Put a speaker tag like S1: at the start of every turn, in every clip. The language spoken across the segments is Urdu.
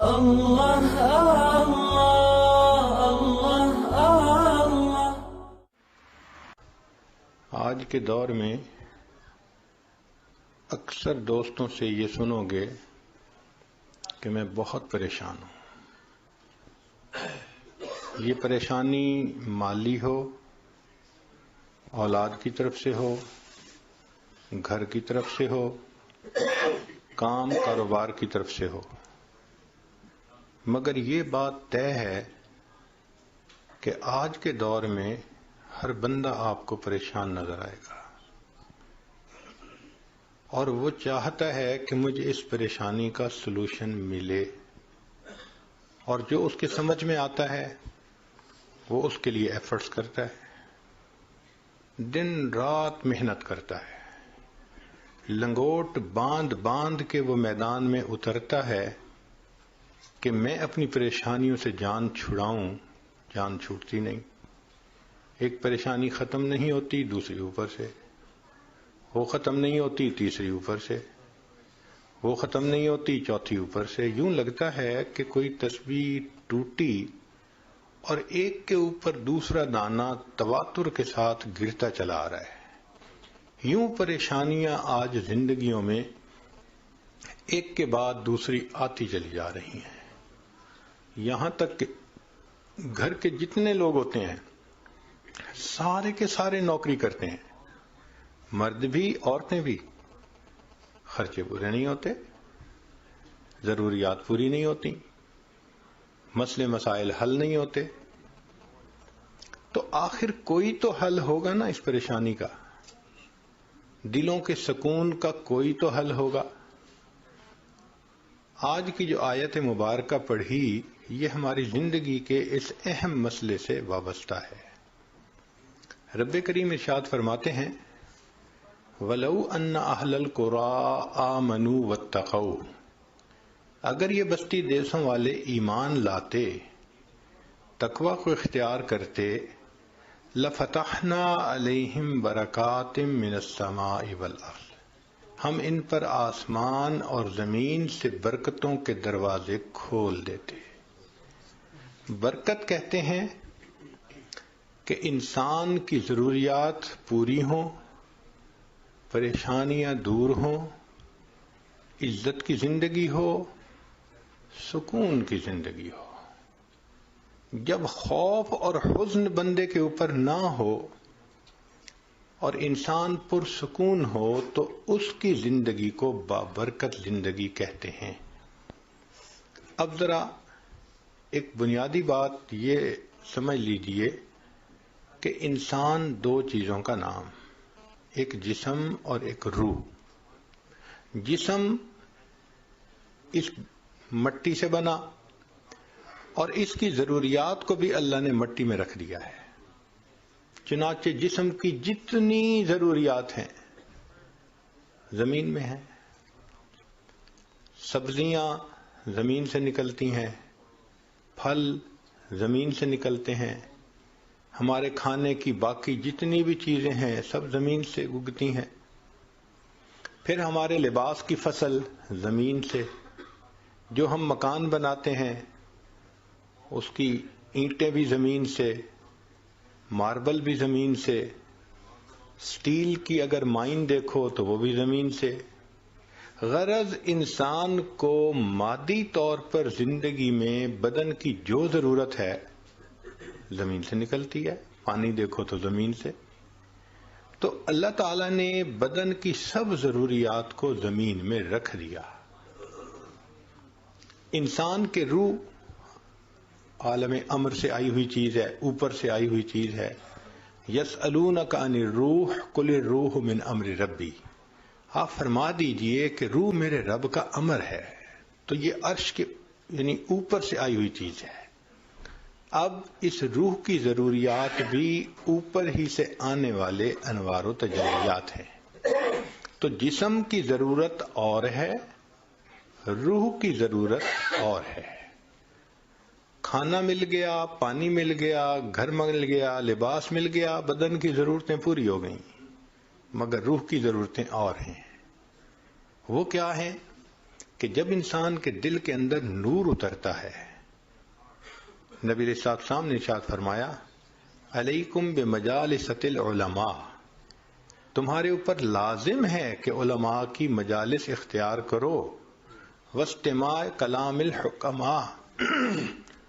S1: اللہ اللہ اللہ اللہ۔
S2: آج کے دور میں اکثر دوستوں سے یہ سنو گے کہ میں بہت پریشان ہوں۔ یہ پریشانی مالی ہو، اولاد کی طرف سے ہو، گھر کی طرف سے ہو، کام کاروبار کی طرف سے ہو، مگر یہ بات طے ہے کہ آج کے دور میں ہر بندہ آپ کو پریشان نظر آئے گا، اور وہ چاہتا ہے کہ مجھے اس پریشانی کا سلوشن ملے، اور جو اس کے سمجھ میں آتا ہے وہ اس کے لیے ایفرٹس کرتا ہے، دن رات محنت کرتا ہے، لنگوٹ باندھ باندھ کے وہ میدان میں اترتا ہے کہ میں اپنی پریشانیوں سے جان چھڑاؤں، جان چھوٹتی نہیں۔ ایک پریشانی ختم نہیں ہوتی، دوسری اوپر سے، وہ ختم نہیں ہوتی، تیسری اوپر سے، وہ ختم نہیں ہوتی، چوتھی اوپر سے۔ یوں لگتا ہے کہ کوئی تسبیح ٹوٹی اور ایک کے اوپر دوسرا دانہ تواتر کے ساتھ گرتا چلا آ رہا ہے۔ یوں پریشانیاں آج زندگیوں میں ایک کے بعد دوسری آتی چلی جا رہی ہیں، یہاں تک کہ گھر کے جتنے لوگ ہوتے ہیں سارے کے سارے نوکری کرتے ہیں، مرد بھی عورتیں بھی، خرچے پورے نہیں ہوتے، ضروریات پوری نہیں ہوتی، مسئلے مسائل حل نہیں ہوتے، تو آخر کوئی تو حل ہوگا نا اس پریشانی کا، دلوں کے سکون کا کوئی تو حل ہوگا۔ آج کی جو آیت مبارکہ پڑھی یہ ہماری زندگی کے اس اہم مسئلے سے وابستہ ہے۔ رب کریم ارشاد فرماتے ہیں وَلَوْ أَنَّ أَهْلَ الْقُرَىٰ آمَنُوا وَاتَّقَوْا، اگر یہ بستی دیسوں والے ایمان لاتے، تقوی کو اختیار کرتے، لَفَتَحْنَا عَلَيْهِمْ بَرَكَاتٍ مِّنَ السَّمَاءِ وَالْأَرْضِ، ہم ان پر آسمان اور زمین سے برکتوں کے دروازے کھول دیتے۔ برکت کہتے ہیں کہ انسان کی ضروریات پوری ہوں، پریشانیاں دور ہوں، عزت کی زندگی ہو، سکون کی زندگی ہو۔ جب خوف اور حزن بندے کے اوپر نہ ہو اور انسان پرسکون ہو تو اس کی زندگی کو بابرکت زندگی کہتے ہیں۔ اب ذرا ایک بنیادی بات یہ سمجھ لیجئے کہ انسان دو چیزوں کا نام، ایک جسم اور ایک روح۔ جسم اس مٹی سے بنا اور اس کی ضروریات کو بھی اللہ نے مٹی میں رکھ دیا ہے، چنانچہ جسم کی جتنی ضروریات ہیں زمین میں ہیں۔ سبزیاں زمین سے نکلتی ہیں، پھل زمین سے نکلتے ہیں، ہمارے کھانے کی باقی جتنی بھی چیزیں ہیں سب زمین سے اگتی ہیں، پھر ہمارے لباس کی فصل زمین سے، جو ہم مکان بناتے ہیں اس کی اینٹیں بھی زمین سے، ماربل بھی زمین سے، سٹیل کی اگر مائن دیکھو تو وہ بھی زمین سے۔ غرض انسان کو مادی طور پر زندگی میں بدن کی جو ضرورت ہے زمین سے نکلتی ہے، پانی دیکھو تو زمین سے۔ تو اللہ تعالیٰ نے بدن کی سب ضروریات کو زمین میں رکھ دیا۔ انسان کے روح عالم امر سے آئی ہوئی چیز ہے، اوپر سے آئی ہوئی چیز ہے۔ یسألونک عن الروح قل الروح من امر ربی، آپ فرما دیجئے کہ روح میرے رب کا امر ہے، تو یہ عرش کے یعنی اوپر سے آئی ہوئی چیز ہے۔ اب اس روح کی ضروریات بھی اوپر ہی سے آنے والے انوار و تجلیات ہیں۔ تو جسم کی ضرورت اور ہے، روح کی ضرورت اور ہے۔ کھانا مل گیا، پانی مل گیا، گھر مل گیا، لباس مل گیا، بدن کی ضرورتیں پوری ہو گئیں، مگر روح کی ضرورتیں اور ہیں۔ وہ کیا ہیں کہ کہ جب انسان کے دل کے اندر نور اترتا ہے، نبی علیہ السلام نے ارشاد فرمایا علیکم بمجالس العلماء، تمہارے اوپر لازم ہے کہ علماء کی مجالس اختیار کرو، واستماع کلام الحکماء،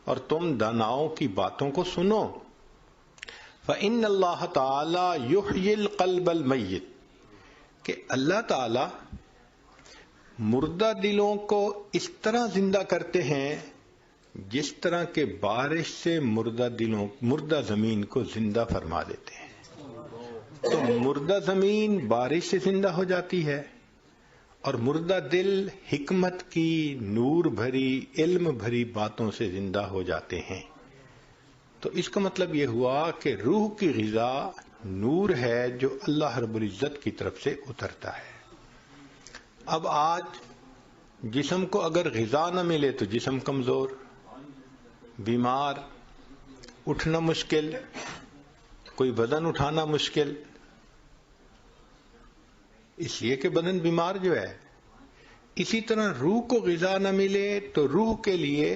S2: اور تم داناؤں کی باتوں کو سنو، فإن اللہ تعالی یحیی القلب المیت، کہ اللہ تعالی مردہ دلوں کو اس طرح زندہ کرتے ہیں جس طرح کہ بارش سے مردہ زمین کو زندہ فرما دیتے ہیں۔ تو مردہ زمین بارش سے زندہ ہو جاتی ہے، اور مردہ دل حکمت کی نور بھری علم بھری باتوں سے زندہ ہو جاتے ہیں۔ تو اس کا مطلب یہ ہوا کہ روح کی غذا نور ہے جو اللہ رب العزت کی طرف سے اترتا ہے۔ اب آج جسم کو اگر غذا نہ ملے تو جسم کمزور، بیمار، اٹھنا مشکل، کوئی وزن اٹھانا مشکل، اس لیے کہ بدن بیمار جو ہے۔ اسی طرح روح کو غذا نہ ملے تو روح کے لیے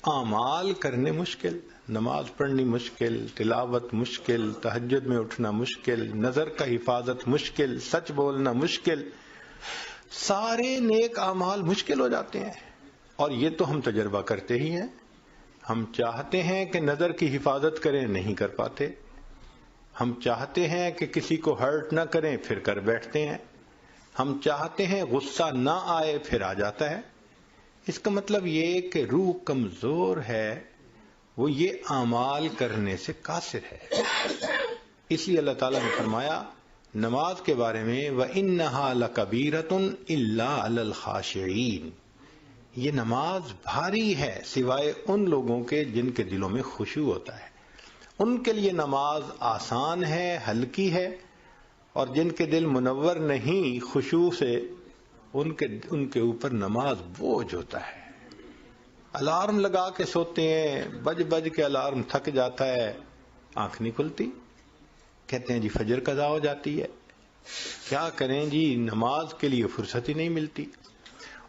S2: اعمال کرنے مشکل، نماز پڑھنی مشکل، تلاوت مشکل، تہجد میں اٹھنا مشکل، نظر کا حفاظت مشکل، سچ بولنا مشکل، سارے نیک اعمال مشکل ہو جاتے ہیں۔ اور یہ تو ہم تجربہ کرتے ہی ہیں۔ ہم چاہتے ہیں کہ نظر کی حفاظت کریں، نہیں کر پاتے۔ ہم چاہتے ہیں کہ کسی کو ہرٹ نہ کریں، پھر کر بیٹھتے ہیں۔ ہم چاہتے ہیں غصہ نہ آئے، پھر آ جاتا ہے۔ اس کا مطلب یہ کہ روح کمزور ہے، وہ یہ اعمال کرنے سے قاصر ہے۔ اس لیے اللہ تعالیٰ نے فرمایا نماز کے بارے میں وَإِنَّهَا لَكَبِيرَةٌ إِلَّا عَلَى الْخَاشِعِينَ، یہ نماز بھاری ہے سوائے ان لوگوں کے جن کے دلوں میں خشوع ہوتا ہے۔ ان کے لیے نماز آسان ہے، ہلکی ہے، اور جن کے دل منور نہیں خشوع سے، ان کے اوپر نماز بوجھ ہوتا ہے۔ الارم لگا کے سوتے ہیں، بج بج کے الارم تھک جاتا ہے، آنکھ نہیں کھلتی، کہتے ہیں جی فجر قضا ہو جاتی ہے، کیا کریں جی نماز کے لیے فرصت ہی نہیں ملتی۔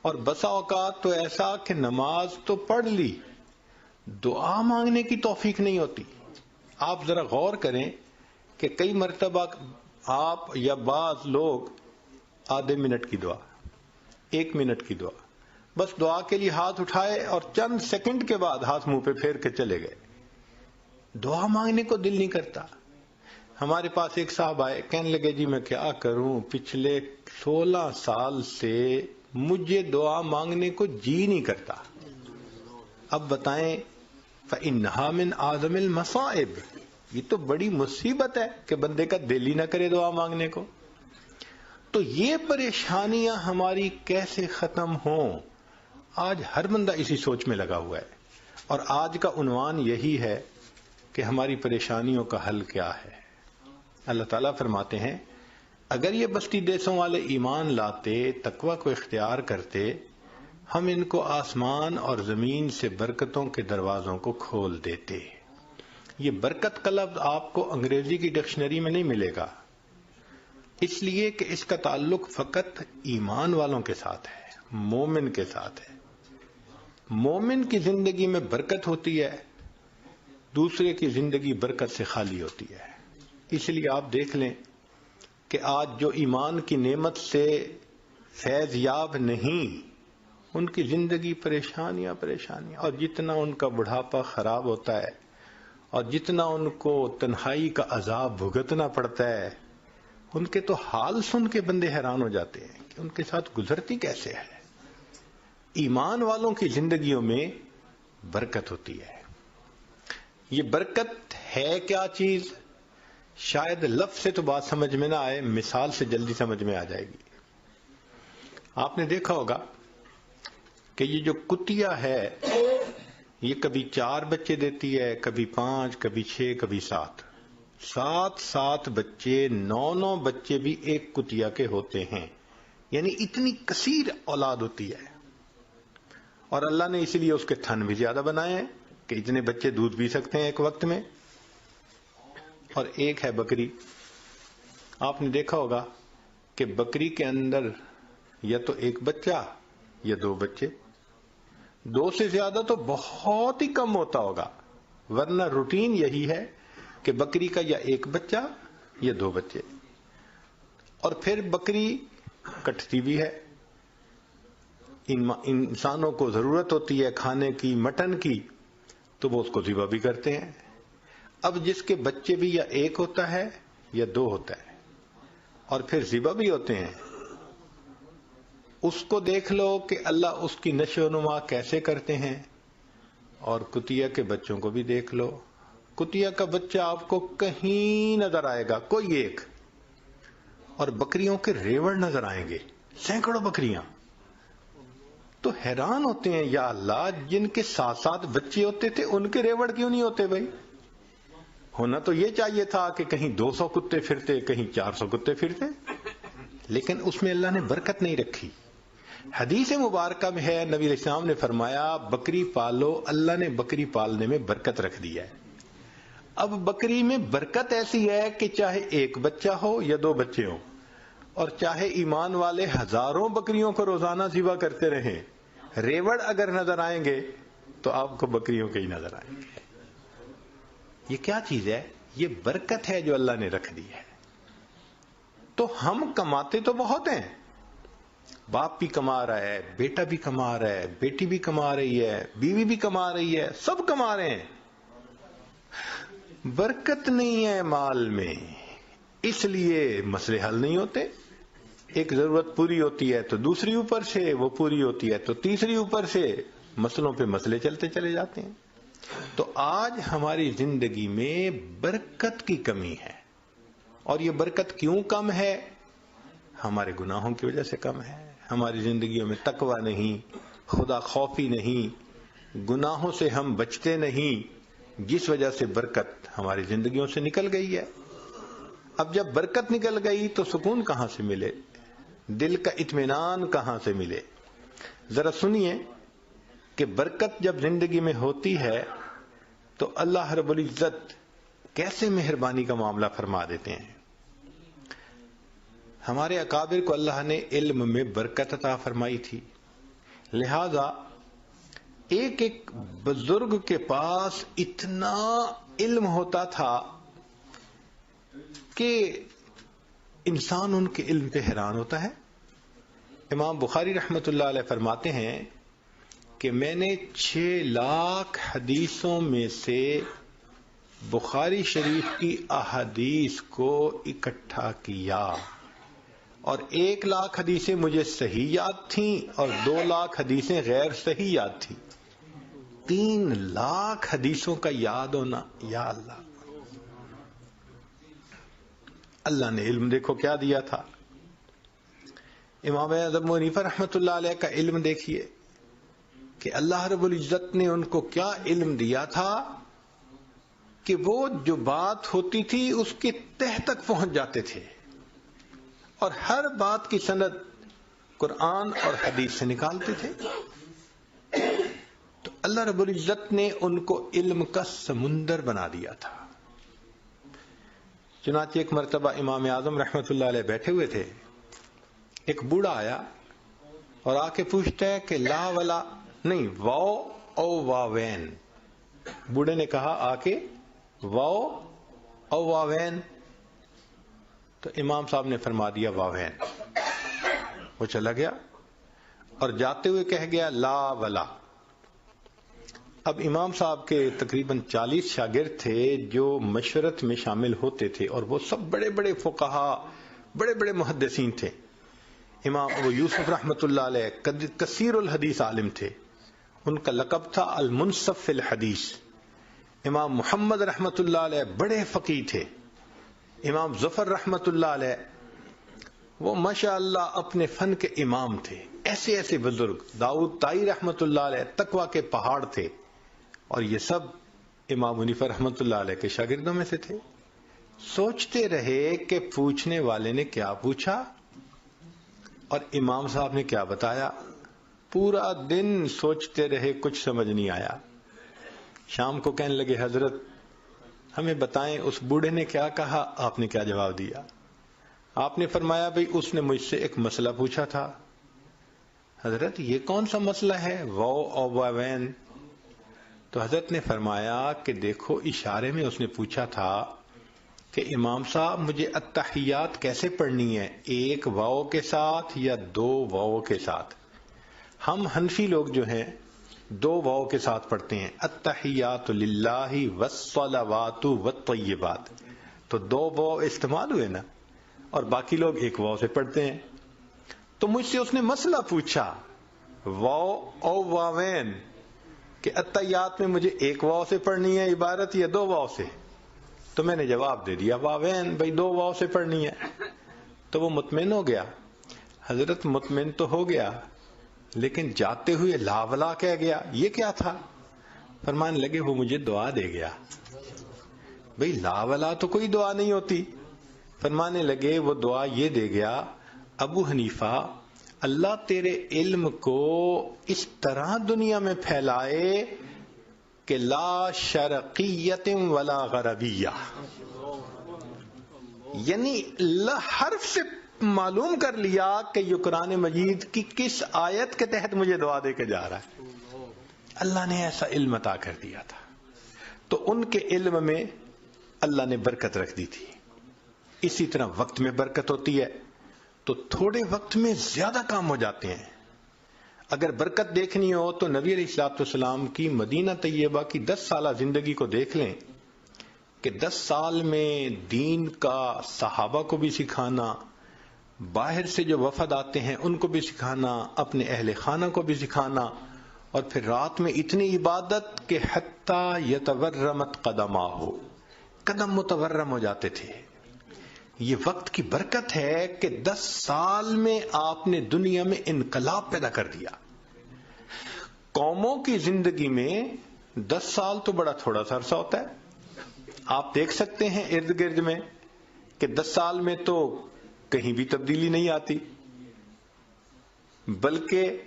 S2: اور بسا اوقات تو ایسا کہ نماز تو پڑھ لی، دعا مانگنے کی توفیق نہیں ہوتی۔ آپ ذرا غور کریں کہ کئی مرتبہ آپ یا بعض لوگ آدھے منٹ کی دعا، 1 منٹ کی دعا، بس دعا کے لیے ہاتھ اٹھائے اور چند سیکنڈ کے بعد ہاتھ منہ پہ پھیر کے چلے گئے، دعا مانگنے کو دل نہیں کرتا۔ ہمارے پاس ایک صاحب آئے، کہنے لگے جی میں کیا کروں، پچھلے 16 سال سے مجھے دعا مانگنے کو جی نہیں کرتا۔ اب بتائیں فَإِنَّهَا مِنْ أَعْظَمِ الْمَصَائِبِ، یہ تو بڑی مصیبت ہے کہ بندے کا دل ہی نہ کرے دعا مانگنے کو۔ تو یہ پریشانیاں ہماری کیسے ختم ہوں؟ آج ہر بندہ اسی سوچ میں لگا ہوا ہے، اور آج کا عنوان یہی ہے کہ ہماری پریشانیوں کا حل کیا ہے۔ اللہ تعالیٰ فرماتے ہیں اگر یہ بستی دیسوں والے ایمان لاتے، تقوی کو اختیار کرتے، ہم ان کو آسمان اور زمین سے برکتوں کے دروازوں کو کھول دیتے۔ یہ برکت کا لفظ آپ کو انگریزی کی ڈکشنری میں نہیں ملے گا، اس لیے کہ اس کا تعلق فقط ایمان والوں کے ساتھ ہے، مومن کے ساتھ ہے۔ مومن کی زندگی میں برکت ہوتی ہے، دوسرے کی زندگی برکت سے خالی ہوتی ہے۔ اس لیے آپ دیکھ لیں کہ آج جو ایمان کی نعمت سے فیض یاب نہیں، ان کی زندگی پریشانیاں، اور جتنا ان کا بڑھاپا خراب ہوتا ہے اور جتنا ان کو تنہائی کا عذاب بھگتنا پڑتا ہے، ان کے تو حال سن کے بندے حیران ہو جاتے ہیں کہ ان کے ساتھ گزرتی کیسے ہے۔ ایمان والوں کی زندگیوں میں برکت ہوتی ہے۔ یہ برکت ہے کیا چیز؟ شاید لفظ سے تو بات سمجھ میں نہ آئے، مثال سے جلدی سمجھ میں آ جائے گی۔ آپ نے دیکھا ہوگا کہ یہ جو کتیا ہے یہ کبھی 4 بچے دیتی ہے، کبھی 5، کبھی 6، کبھی 7۔ 7 بچے، 9 بچے بھی ایک کتیا کے ہوتے ہیں، یعنی اتنی کثیر اولاد ہوتی ہے۔ اور اللہ نے اسی لیے اس کے تھن بھی زیادہ بنائے ہیں کہ اتنے بچے دودھ پی سکتے ہیں ایک وقت میں۔ اور ایک ہے بکری، آپ نے دیکھا ہوگا کہ بکری کے اندر یا تو ایک بچہ یا 2 بچے؟ 2 سے زیادہ تو بہت ہی کم ہوتا ہوگا، ورنہ روٹین یہی ہے کہ بکری کا یا 1 بچہ یا 2 بچے. اور پھر بکری کٹتی بھی ہے، انسانوں کو ضرورت ہوتی ہے کھانے کی، مٹن کی، تو وہ اس کو ذبح بھی کرتے ہیں. اب جس کے بچے بھی یا 1 ہوتا ہے یا 2 ہوتا ہے اور پھر ذبح بھی ہوتے ہیں، اس کو دیکھ لو کہ اللہ اس کی نشو و نما کیسے کرتے ہیں. اور کتیا کے بچوں کو بھی دیکھ لو، کتیا کا بچہ آپ کو کہیں نظر آئے گا، کوئی ایک. اور بکریوں کے ریوڑ نظر آئیں گے، سینکڑوں بکریاں. تو حیران ہوتے ہیں، یا اللہ، جن کے 7 بچے ہوتے تھے ان کے ریوڑ کیوں نہیں ہوتے بھائی؟ ہونا تو یہ چاہیے تھا کہ کہیں 200 کتے پھرتے، کہیں 400 کتے پھرتے، لیکن اس میں اللہ نے برکت نہیں رکھی. حدیث مبارکہ میں ہے، نبی علیہ السلام نے فرمایا بکری پالو، اللہ نے بکری پالنے میں برکت رکھ دی ہے. اب بکری میں برکت ایسی ہے کہ چاہے 1 بچہ ہو یا 2 بچے ہوں، اور چاہے ایمان والے ہزاروں بکریوں کو روزانہ ذبح کرتے رہیں، ریوڑ اگر نظر آئیں گے تو آپ کو بکریوں کے ہی نظر آئیں گے. یہ کیا چیز ہے؟ یہ برکت ہے جو اللہ نے رکھ دی ہے. تو ہم کماتے تو بہت ہیں، باپ بھی کما رہا ہے، بیٹا بھی کما رہا ہے، بیٹی بھی کما رہی ہے، بیوی بھی کما رہی ہے، سب کما رہے ہیں. برکت نہیں ہے مال میں، اس لیے مسئلے حل نہیں ہوتے. ایک ضرورت پوری ہوتی ہے تو دوسری اوپر سے، وہ پوری ہوتی ہے تو تیسری اوپر سے، مسئلوں پہ مسئلے چلتے چلے جاتے ہیں. تو آج ہماری زندگی میں برکت کی کمی ہے. اور یہ برکت کیوں کم ہے؟ ہمارے گناہوں کی وجہ سے کم ہے. ہماری زندگیوں میں تقوی نہیں، خدا خوفی نہیں، گناہوں سے ہم بچتے نہیں، جس وجہ سے برکت ہماری زندگیوں سے نکل گئی ہے. اب جب برکت نکل گئی تو سکون کہاں سے ملے؟ دل کا اطمینان کہاں سے ملے؟ ذرا سنیے کہ برکت جب زندگی میں ہوتی ہے تو اللہ رب العزت کیسے مہربانی کا معاملہ فرما دیتے ہیں. ہمارے اکابر کو اللہ نے علم میں برکت عطا فرمائی تھی، لہذا ایک ایک بزرگ کے پاس اتنا علم ہوتا تھا کہ انسان ان کے علم پہ حیران ہوتا ہے. امام بخاری رحمۃ اللہ علیہ فرماتے ہیں کہ میں نے 6 لاکھ حدیثوں میں سے بخاری شریف کی احادیث کو اکٹھا کیا، اور 1 لاکھ حدیثیں مجھے صحیح یاد تھیں اور 2 لاکھ حدیثیں غیر صحیح یاد تھیں. 3 لاکھ حدیثوں کا یاد ہونا، یا اللہ! اللہ نے علم دیکھو کیا دیا تھا. امام اعظم حنیفہ رحمۃ اللہ علیہ کا علم دیکھیے کہ اللہ رب العزت نے ان کو کیا علم دیا تھا کہ وہ جو بات ہوتی تھی اس کے تہ تک پہنچ جاتے تھے، اور ہر بات کی سند قرآن اور حدیث سے نکالتے تھے. تو اللہ رب العزت نے ان کو علم کا سمندر بنا دیا تھا. چنانچہ ایک مرتبہ امام اعظم رحمۃ اللہ علیہ بیٹھے ہوئے تھے، ایک بوڑھا آیا اور آ کے پوچھتا ہے کہ لا ولا نہیں، واو او واوین. بوڑھے نے کہا آ کے واو او واوین، تو امام صاحب نے فرما دیا واوین. وہ چلا گیا اور جاتے ہوئے کہہ گیا لا ولا. اب امام صاحب کے تقریباً 40 شاگرد تھے جو مشورت میں شامل ہوتے تھے، اور وہ سب بڑے بڑے فقہا، بڑے بڑے محدثین تھے. امام ابو یوسف رحمۃ اللہ علیہ کثیر الحدیث عالم تھے، ان کا لقب تھا المنصف فی الحدیث. امام محمد رحمۃ اللہ علیہ بڑے فقیہ تھے. امام ظفر رحمۃ اللہ علیہ وہ ماشاء اللہ اپنے فن کے امام تھے. ایسے ایسے بزرگ، داؤد طائی رحمۃ اللہ علیہ تقوی کے پہاڑ تھے، اور یہ سب امام حنیفہ رحمۃ اللہ علیہ کے شاگردوں میں سے تھے. سوچتے رہے کہ پوچھنے والے نے کیا پوچھا اور امام صاحب نے کیا بتایا. پورا دن سوچتے رہے، کچھ سمجھ نہیں آیا. شام کو کہنے لگے حضرت ہمیں بتائیں اس بوڑھے نے کیا کہا، آپ نے کیا جواب دیا. آپ نے فرمایا بھئی اس نے مجھ سے ایک مسئلہ پوچھا تھا. حضرت یہ کون سا مسئلہ ہے واو اور واوین؟ تو حضرت نے فرمایا کہ دیکھو اشارے میں اس نے پوچھا تھا کہ امام صاحب مجھے التحیات کیسے پڑھنی ہے، ایک واو کے ساتھ یا دو واو کے ساتھ؟ ہم حنفی لوگ جو ہیں دو واو کے ساتھ پڑھتے ہیں، التحیات للہ والصلوات والطیبات، تو دو واو استعمال ہوئے نا، اور باقی لوگ ایک واو سے پڑھتے ہیں۔ تو مجھ سے اس نے مسئلہ پوچھا واو او واوین کہ التحیات میں مجھے ایک واو سے پڑھنی ہے عبارت یا دو واو سے؟ تو میں نے جواب دے دیا واوین، بھائی دو واو سے پڑھنی ہے۔ تو وہ مطمئن ہو گیا۔ حضرت مطمئن تو ہو گیا لیکن جاتے ہوئے لا ولا کہہ گیا، یہ کیا تھا؟ فرمانے لگے وہ مجھے دعا دے گیا۔ بھئی لا ولا تو کوئی دعا نہیں ہوتی۔ فرمانے لگے وہ دعا یہ دے گیا، ابو حنیفہ اللہ تیرے علم کو اس طرح دنیا میں پھیلائے کہ لا شرقیت ولا غربیہ، یعنی حرف سے معلوم کر لیا کہ یہ قرآن مجید کی کس آیت کے تحت مجھے دعا دے کے جا رہا ہے۔ اللہ نے ایسا علم عطا کر دیا تھا۔ تو ان کے علم میں اللہ نے برکت رکھ دی تھی۔ اسی طرح وقت میں برکت ہوتی ہے تو تھوڑے وقت میں زیادہ کام ہو جاتے ہیں۔ اگر برکت دیکھنی ہو تو نبی علیہ الصلوۃ والسلام کی مدینہ طیبہ کی 10 سالہ زندگی کو دیکھ لیں کہ 10 سال میں دین کا صحابہ کو بھی سکھانا، باہر سے جو وفد آتے ہیں ان کو بھی سکھانا، اپنے اہل خانہ کو بھی سکھانا، اور پھر رات میں اتنی عبادت کہ حتی یتورمت قدماہ، قدم متورم ہو جاتے تھے۔ یہ وقت کی برکت ہے کہ 10 سال میں آپ نے دنیا میں انقلاب پیدا کر دیا۔ قوموں کی زندگی میں 10 سال تو بڑا تھوڑا سا عرصہ ہوتا ہے۔ آپ دیکھ سکتے ہیں ارد گرد میں کہ 10 سال میں تو کہیں بھی تبدیلی نہیں آتی، بلکہ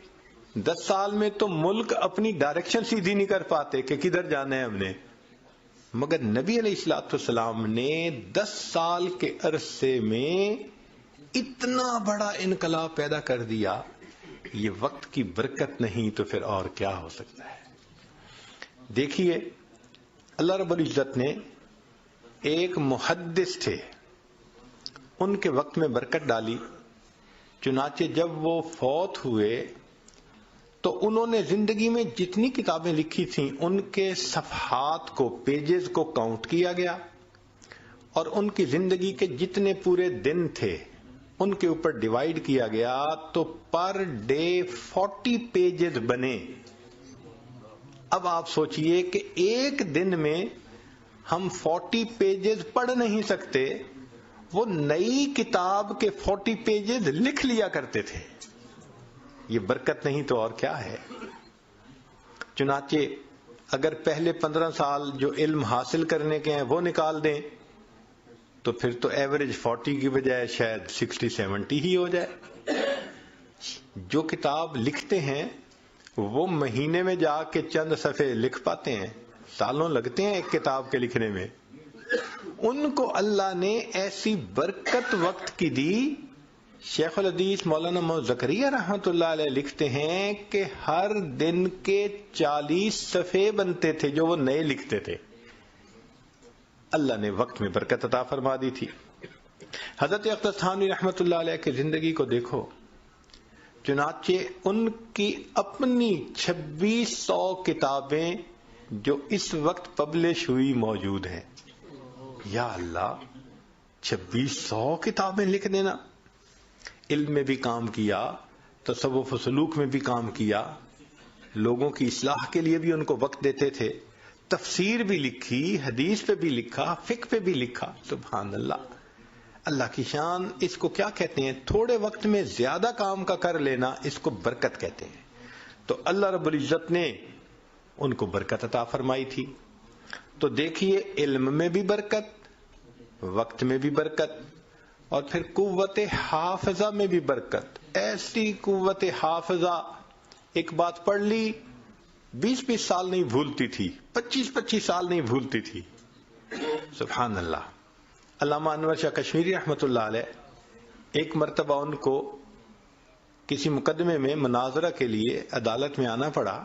S2: 10 سال میں تو ملک اپنی ڈائریکشن سیدھی نہیں کر پاتے کہ کدھر جانا ہے ہم نے۔ مگر نبی علیہ الصلوۃ والسلام نے 10 سال کے عرصے میں اتنا بڑا انقلاب پیدا کر دیا۔ یہ وقت کی برکت نہیں تو پھر اور کیا ہو سکتا ہے؟ دیکھیے اللہ رب العزت نے ایک محدث تھے، ان کے وقت میں برکت ڈالی، چنانچہ جب وہ فوت ہوئے تو انہوں نے زندگی میں جتنی کتابیں لکھی تھیں ان کے صفحات کو، پیجز کو کاؤنٹ کیا گیا، اور ان کی زندگی کے جتنے پورے دن تھے ان کے اوپر ڈیوائیڈ کیا گیا تو پر ڈے 40 پیجز بنے۔ اب آپ سوچئے کہ ایک دن میں ہم 40 پیجز پڑھ نہیں سکتے، وہ نئی کتاب کے 40 پیجز لکھ لیا کرتے تھے۔ یہ برکت نہیں تو اور کیا ہے؟ چنانچہ اگر پہلے 15 سال جو علم حاصل کرنے کے ہیں وہ نکال دیں تو پھر تو ایوریج 40 کی بجائے شاید 60-70 ہی ہو جائے۔ جو کتاب لکھتے ہیں وہ مہینے میں جا کے چند صفحے لکھ پاتے ہیں، سالوں لگتے ہیں ایک کتاب کے لکھنے میں۔ ان کو اللہ نے ایسی برکت وقت کی دی۔ شیخ الحدیث مولانا محمد زکریا رحمۃ اللہ علیہ لکھتے ہیں کہ ہر دن کے 40 صفحے بنتے تھے جو وہ نئے لکھتے تھے۔ اللہ نے وقت میں برکت عطا فرما دی تھی۔ حضرت اقدس تھانوی رحمۃ اللہ علیہ کی زندگی کو دیکھو، چنانچہ ان کی اپنی 2600 کتابیں جو اس وقت پبلش ہوئی موجود ہیں۔ یا اللہ، 2600 کتابیں لکھ دینا! علم میں بھی کام کیا، تصوف و سلوک میں بھی کام کیا، لوگوں کی اصلاح کے لیے بھی ان کو وقت دیتے تھے، تفسیر بھی لکھی، حدیث پہ بھی لکھا، فقہ پہ بھی لکھا۔ سبحان اللہ، اللہ کی شان۔ اس کو کیا کہتے ہیں؟ تھوڑے وقت میں زیادہ کام کا کر لینا، اس کو برکت کہتے ہیں۔ تو اللہ رب العزت نے ان کو برکت عطا فرمائی تھی۔ تو دیکھیے علم میں بھی برکت، وقت میں بھی برکت، اور پھر قوت حافظہ میں بھی برکت۔ ایسی قوت حافظہ، ایک بات پڑھ لی 20-20 سال نہیں بھولتی تھی، 25-25 سال نہیں بھولتی تھی۔ سبحان اللہ۔ علامہ انور شاہ کشمیری رحمۃ اللہ علیہ، ایک مرتبہ ان کو کسی مقدمے میں مناظرہ کے لیے عدالت میں آنا پڑا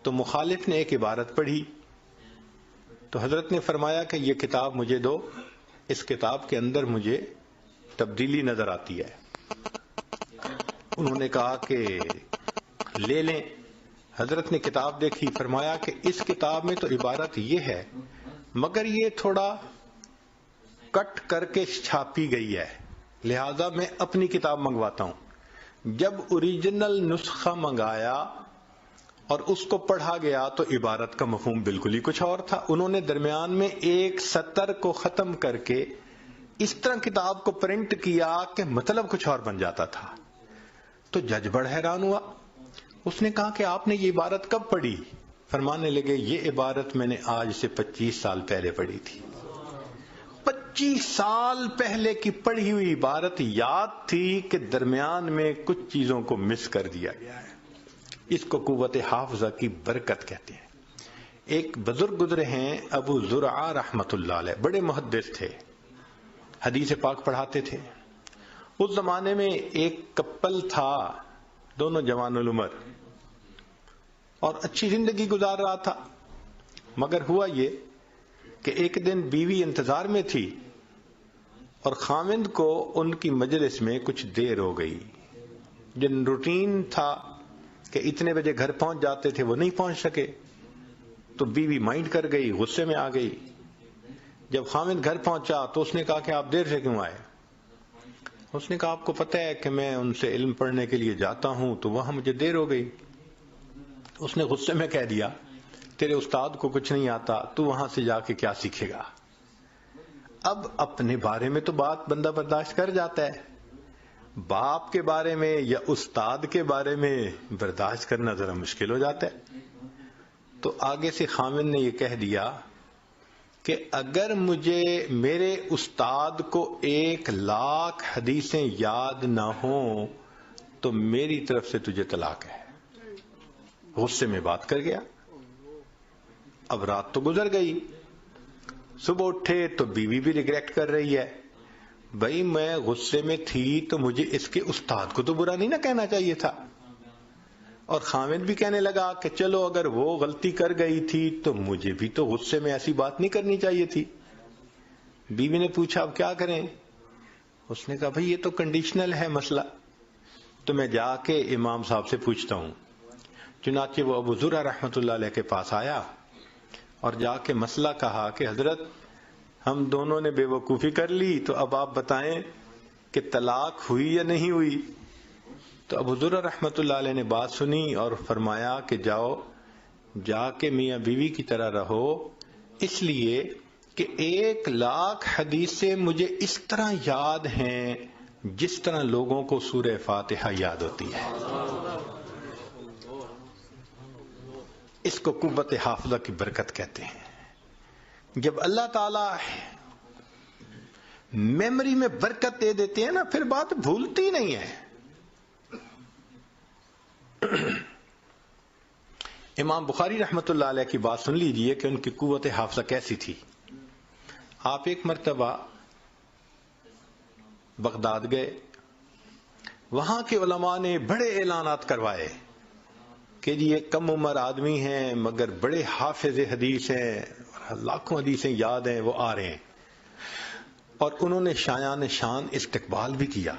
S2: تو مخالف نے ایک عبارت پڑھی تو حضرت نے فرمایا کہ یہ کتاب مجھے دو، اس کتاب کے اندر مجھے تبدیلی نظر آتی ہے۔ انہوں نے کہا کہ لے لیں۔ حضرت نے کتاب دیکھی، فرمایا کہ اس کتاب میں تو عبارت یہ ہے مگر یہ تھوڑا کٹ کر کے چھاپی گئی ہے، لہذا میں اپنی کتاب منگواتا ہوں۔ جب اوریجنل نسخہ منگایا اور اس کو پڑھا گیا تو عبارت کا مفہوم بالکل ہی کچھ اور تھا۔ انہوں نے درمیان میں ایک سطر کو ختم کر کے اس طرح کتاب کو پرنٹ کیا کہ مطلب کچھ اور بن جاتا تھا۔ تو جج بڑا حیران ہوا، اس نے کہا کہ آپ نے یہ عبارت کب پڑھی؟ فرمانے لگے یہ عبارت میں نے آج سے 25 سال پہلے پڑھی تھی۔ 25 سال پہلے کی پڑھی ہوئی عبارت یاد تھی کہ درمیان میں کچھ چیزوں کو مس کر دیا گیا ہے۔ اس کو قوت حافظہ کی برکت کہتے ہیں۔ ایک بزرگ گزرے ہیں ابو زرعہ رحمت اللہ علیہ، بڑے محدث تھے، حدیث پاک پڑھاتے تھے۔ اس زمانے میں ایک کپل تھا، دونوں جوان العمر، اور اچھی زندگی گزار رہا تھا، مگر ہوا یہ کہ ایک دن بیوی انتظار میں تھی اور خاوند کو ان کی مجلس میں کچھ دیر ہو گئی۔ جن روٹین تھا کہ اتنے بجے گھر پہنچ جاتے تھے وہ نہیں پہنچ سکے، تو بیوی مائنڈ کر گئی، غصے میں آ گئی۔ جب خاوند گھر پہنچا تو اس نے کہا کہ آپ دیر سے کیوں آئے؟ اس نے کہا آپ کو پتہ ہے کہ میں ان سے علم پڑھنے کے لیے جاتا ہوں تو وہاں مجھے دیر ہو گئی۔ اس نے غصے میں کہہ دیا تیرے استاد کو کچھ نہیں آتا، تو وہاں سے جا کے کیا سیکھے گا؟ اب اپنے بارے میں تو بات بندہ برداشت کر جاتا ہے، باپ کے بارے میں یا استاد کے بارے میں برداشت کرنا ذرا مشکل ہو جاتا ہے۔ تو آگے سے خاوند نے یہ کہہ دیا کہ اگر مجھے میرے استاد کو 1,00,000 حدیثیں یاد نہ ہوں تو میری طرف سے تجھے طلاق ہے۔ غصے میں بات کر گیا۔ اب رات تو گزر گئی، صبح اٹھے تو بیوی بھی ریگریٹ کر رہی ہے، بھائی میں غصے میں تھی تو مجھے اس کے استاد کو تو برا نہیں نہ کہنا چاہیے تھا۔ اور خاوند بھی کہنے لگا کہ چلو اگر وہ غلطی کر گئی تھی تو مجھے بھی تو غصے میں ایسی بات نہیں کرنی چاہیے تھی۔ بیوی نے پوچھا اب کیا کریں؟ اس نے کہا بھائی یہ تو کنڈیشنل ہے مسئلہ، تو میں جا کے امام صاحب سے پوچھتا ہوں۔ چنانچہ وہ ابو زرعہ رحمت اللہ علیہ کے پاس آیا اور جا کے مسئلہ کہا کہ حضرت ہم دونوں نے بے وقوفی کر لی، تو اب آپ بتائیں کہ طلاق ہوئی یا نہیں ہوئی؟ تو ابو زرعہ رحمت اللہ علیہ نے بات سنی اور فرمایا کہ جاؤ جا کے میاں بیوی کی طرح رہو، اس لیے کہ 1,00,000 حدیثیں مجھے اس طرح یاد ہیں جس طرح لوگوں کو سورہ فاتحہ یاد ہوتی ہے۔ اس کو قوت حافظہ کی برکت کہتے ہیں۔ جب اللہ تعالی میموری میں برکت دے دیتے ہیں نا، پھر بات بھولتی نہیں ہے۔ امام بخاری رحمت اللہ علیہ کی بات سن لیجئے کہ ان کی قوت حافظہ کیسی تھی۔ آپ ایک مرتبہ بغداد گئے، وہاں کے علماء نے بڑے اعلانات کروائے کہ جی یہ کم عمر آدمی ہیں مگر بڑے حافظ حدیث ہیں، لاکھوں حدیثیں یاد ہیں، وہ آ رہے ہیں۔ اور انہوں نے شایان شان استقبال بھی کیا،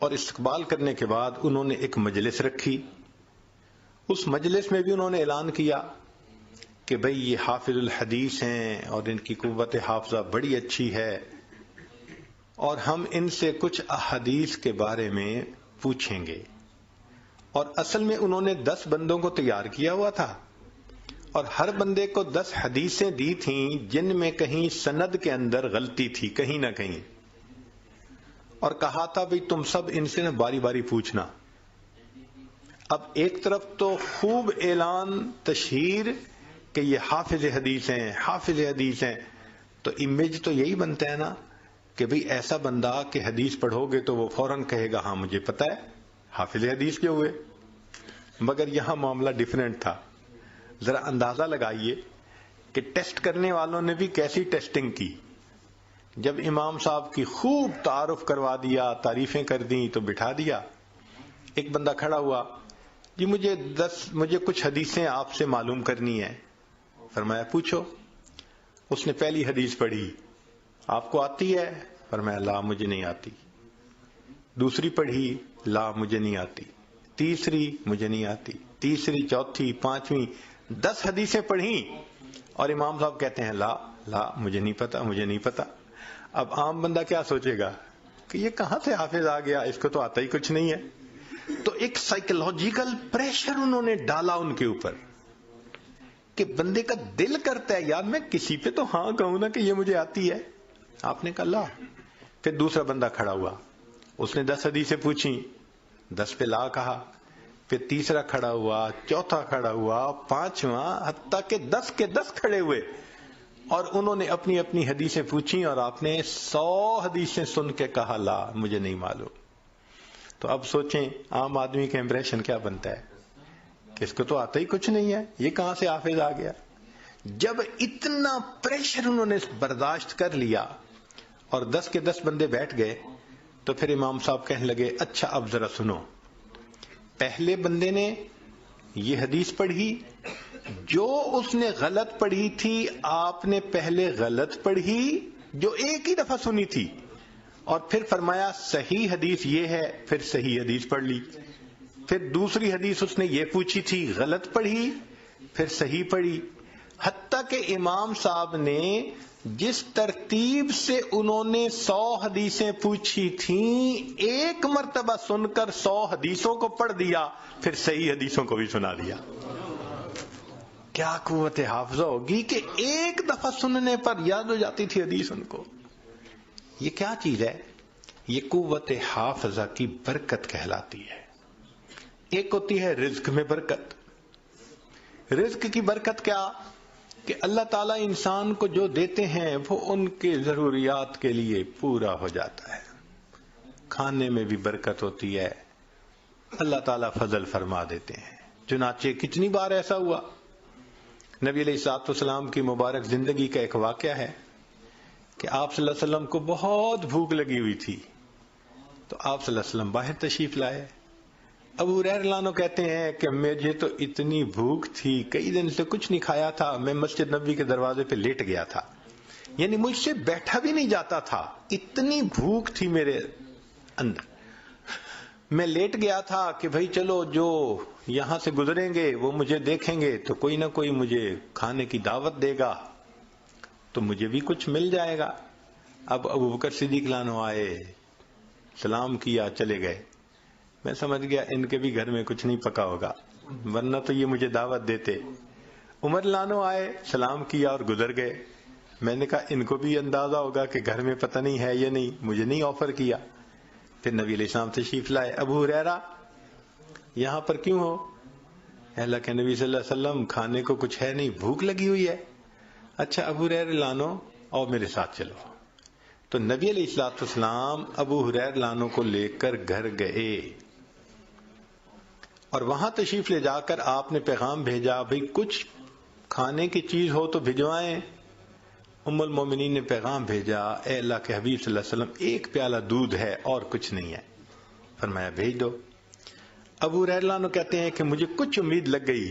S2: اور استقبال کرنے کے بعد انہوں نے ایک مجلس رکھی۔ اس مجلس میں بھی انہوں نے اعلان کیا کہ بھئی یہ حافظ الحدیث ہیں اور ان کی قوت حافظہ بڑی اچھی ہے، اور ہم ان سے کچھ احادیث کے بارے میں پوچھیں گے۔ اور اصل میں انہوں نے 10 بندوں کو تیار کیا ہوا تھا، اور ہر بندے کو 10 حدیثیں دی تھیں جن میں کہیں سند کے اندر غلطی تھی کہیں نہ کہیں، اور کہا تھا بھئی تم سب ان سے نہ باری باری پوچھنا۔ اب ایک طرف تو خوب اعلان تشہیر کہ یہ حافظ حدیث ہیں، حافظ حدیث ہیں، تو امیج تو یہی بنتا ہے نا کہ بھئی ایسا بندہ کہ حدیث پڑھو گے تو وہ فوراً کہے گا ہاں مجھے پتہ ہے حافظ حدیث کے ہوئے۔ مگر یہاں معاملہ ڈیفرنٹ تھا۔ ذرا اندازہ لگائیے کہ ٹیسٹ کرنے والوں نے بھی کیسی ٹیسٹنگ کی جب امام صاحب کی خوب تعارف کروا دیا، تعریفیں کر دیں تو بٹھا دیا. ایک بندہ کھڑا ہوا، جی مجھے کچھ حدیثیں آپ سے معلوم کرنی ہیں. فرمایا پوچھو. اس نے پہلی حدیث پڑھی، آپ کو آتی ہے؟ فرمایا لا مجھے نہیں آتی. دوسری پڑھی، لا مجھے نہیں آتی. تیسری مجھے نہیں آتی. تیسری، چوتھی، پانچویں، 10 حدیثیں پڑھیں اور امام صاحب کہتے ہیں لا مجھے نہیں پتا، مجھے نہیں پتا. اب عام بندہ کیا سوچے گا کہ یہ کہاں سے حافظ آ گیا، اس کو تو آتا ہی کچھ نہیں ہے. تو ایک سائیکولوجیکل پریشر انہوں نے ڈالا ان کے اوپر کہ بندے کا دل کرتا ہے یار میں کسی پہ تو ہاں کہوں نا کہ یہ مجھے آتی ہے. آپ نے کہا لا. پھر دوسرا بندہ کھڑا ہوا، اس نے 10 حدیثیں پوچھی، 10 پہ لا کہا. پھر تیسرا کھڑا ہوا، چوتھا کھڑا ہوا، پانچواں، حتیٰ کہ 10 کے 10 کھڑے ہوئے اور انہوں نے اپنی اپنی حدیثیں پوچھی اور آپ نے 100 حدیثیں سن کے کہا لا مجھے نہیں معلوم. تو اب سوچیں عام آدمی کا امپریشن کیا بنتا ہے کہ اس کو تو آتا ہی کچھ نہیں ہے، یہ کہاں سے حافظ آ گیا. جب اتنا پریشر انہوں نے برداشت کر لیا اور 10 کے 10 بندے بیٹھ گئے تو پھر امام صاحب کہنے لگے اچھا اب ذرا سنو. پہلے بندے نے یہ حدیث پڑھی، جو اس نے غلط پڑھی تھی آپ نے پہلے غلط پڑھی جو ایک ہی دفعہ سنی تھی، اور پھر فرمایا صحیح حدیث یہ ہے، پھر صحیح حدیث پڑھ لی. پھر دوسری حدیث اس نے یہ پوچھی تھی، غلط پڑھی، پھر صحیح پڑھی. حتیٰ کہ امام صاحب نے جس ترتیب سے انہوں نے 100 حدیثیں پوچھی تھیں ایک مرتبہ سن کر 100 حدیثوں کو پڑھ دیا، پھر صحیح حدیثوں کو بھی سنا دیا. کیا قوت حافظہ ہوگی کہ ایک دفعہ سننے پر یاد ہو جاتی تھی حدیث ان کو. یہ کیا چیز ہے؟ یہ قوت حافظہ کی برکت کہلاتی ہے. ایک ہوتی ہے رزق میں برکت. رزق کی برکت کیا کہ اللہ تعالیٰ انسان کو جو دیتے ہیں وہ ان کے ضروریات کے لیے پورا ہو جاتا ہے. کھانے میں بھی برکت ہوتی ہے، اللہ تعالیٰ فضل فرما دیتے ہیں. چنانچہ کتنی بار ایسا ہوا، نبی علیہ الصلوۃ والسلام کی مبارک زندگی کا ایک واقعہ ہے کہ آپ صلی اللہ علیہ وسلم کو بہت بھوک لگی ہوئی تھی تو آپ صلی اللہ علیہ وسلم باہر تشریف لائے. ابو ہریرہ رضی اللہ عنہ کہتے ہیں کہ مجھے تو اتنی بھوک تھی، کئی دن سے کچھ نہیں کھایا تھا، میں مسجد نبوی کے دروازے پہ لیٹ گیا تھا، یعنی مجھ سے بیٹھا بھی نہیں جاتا تھا، اتنی بھوک تھی میرے اندر. میں لیٹ گیا تھا کہ بھئی چلو جو یہاں سے گزریں گے وہ مجھے دیکھیں گے تو کوئی نہ کوئی مجھے کھانے کی دعوت دے گا تو مجھے بھی کچھ مل جائے گا. اب ابو بکر صدیق رضی اللہ عنہ آئے، سلام کیا، چلے گئے. میں سمجھ گیا ان کے بھی گھر میں کچھ نہیں پکا ہوگا ورنہ تو یہ مجھے دعوت دیتے. عمر رضی اللہ عنہ آئے، سلام کیا اور گزر گئے. میں نے کہا ان کو بھی اندازہ ہوگا کہ گھر میں پتہ نہیں ہے یا نہیں، مجھے نہیں آفر کیا. پھر نبی علیہ السلام تشریف لائے. ابو ہریرہ یہاں پر کیوں ہو؟ اللہ کے نبی صلی اللہ علیہ وسلم کھانے کو کچھ ہے نہیں، بھوک لگی ہوئی ہے. اچھا ابو ہریرہ رضی اللہ عنہ اور میرے ساتھ چلو. تو نبی علیہ الصلوۃ والسلام ابو ہریرہ رضی اللہ عنہ کو لے کر گھر گئے اور وہاں تشریف لے جا کر آپ نے پیغام بھیجا بھئی کچھ کھانے کی چیز ہو تو بھجوائیں. ام المومنین نے پیغام بھیجا، اے اللہ کے حبیب صلی اللہ علیہ وسلم ایک پیالہ دودھ ہے اور کچھ نہیں ہے. فرمایا بھیج دو. ابو ہریرہ رضی اللہ عنہ کہتے ہیں کہ مجھے کچھ امید لگ گئی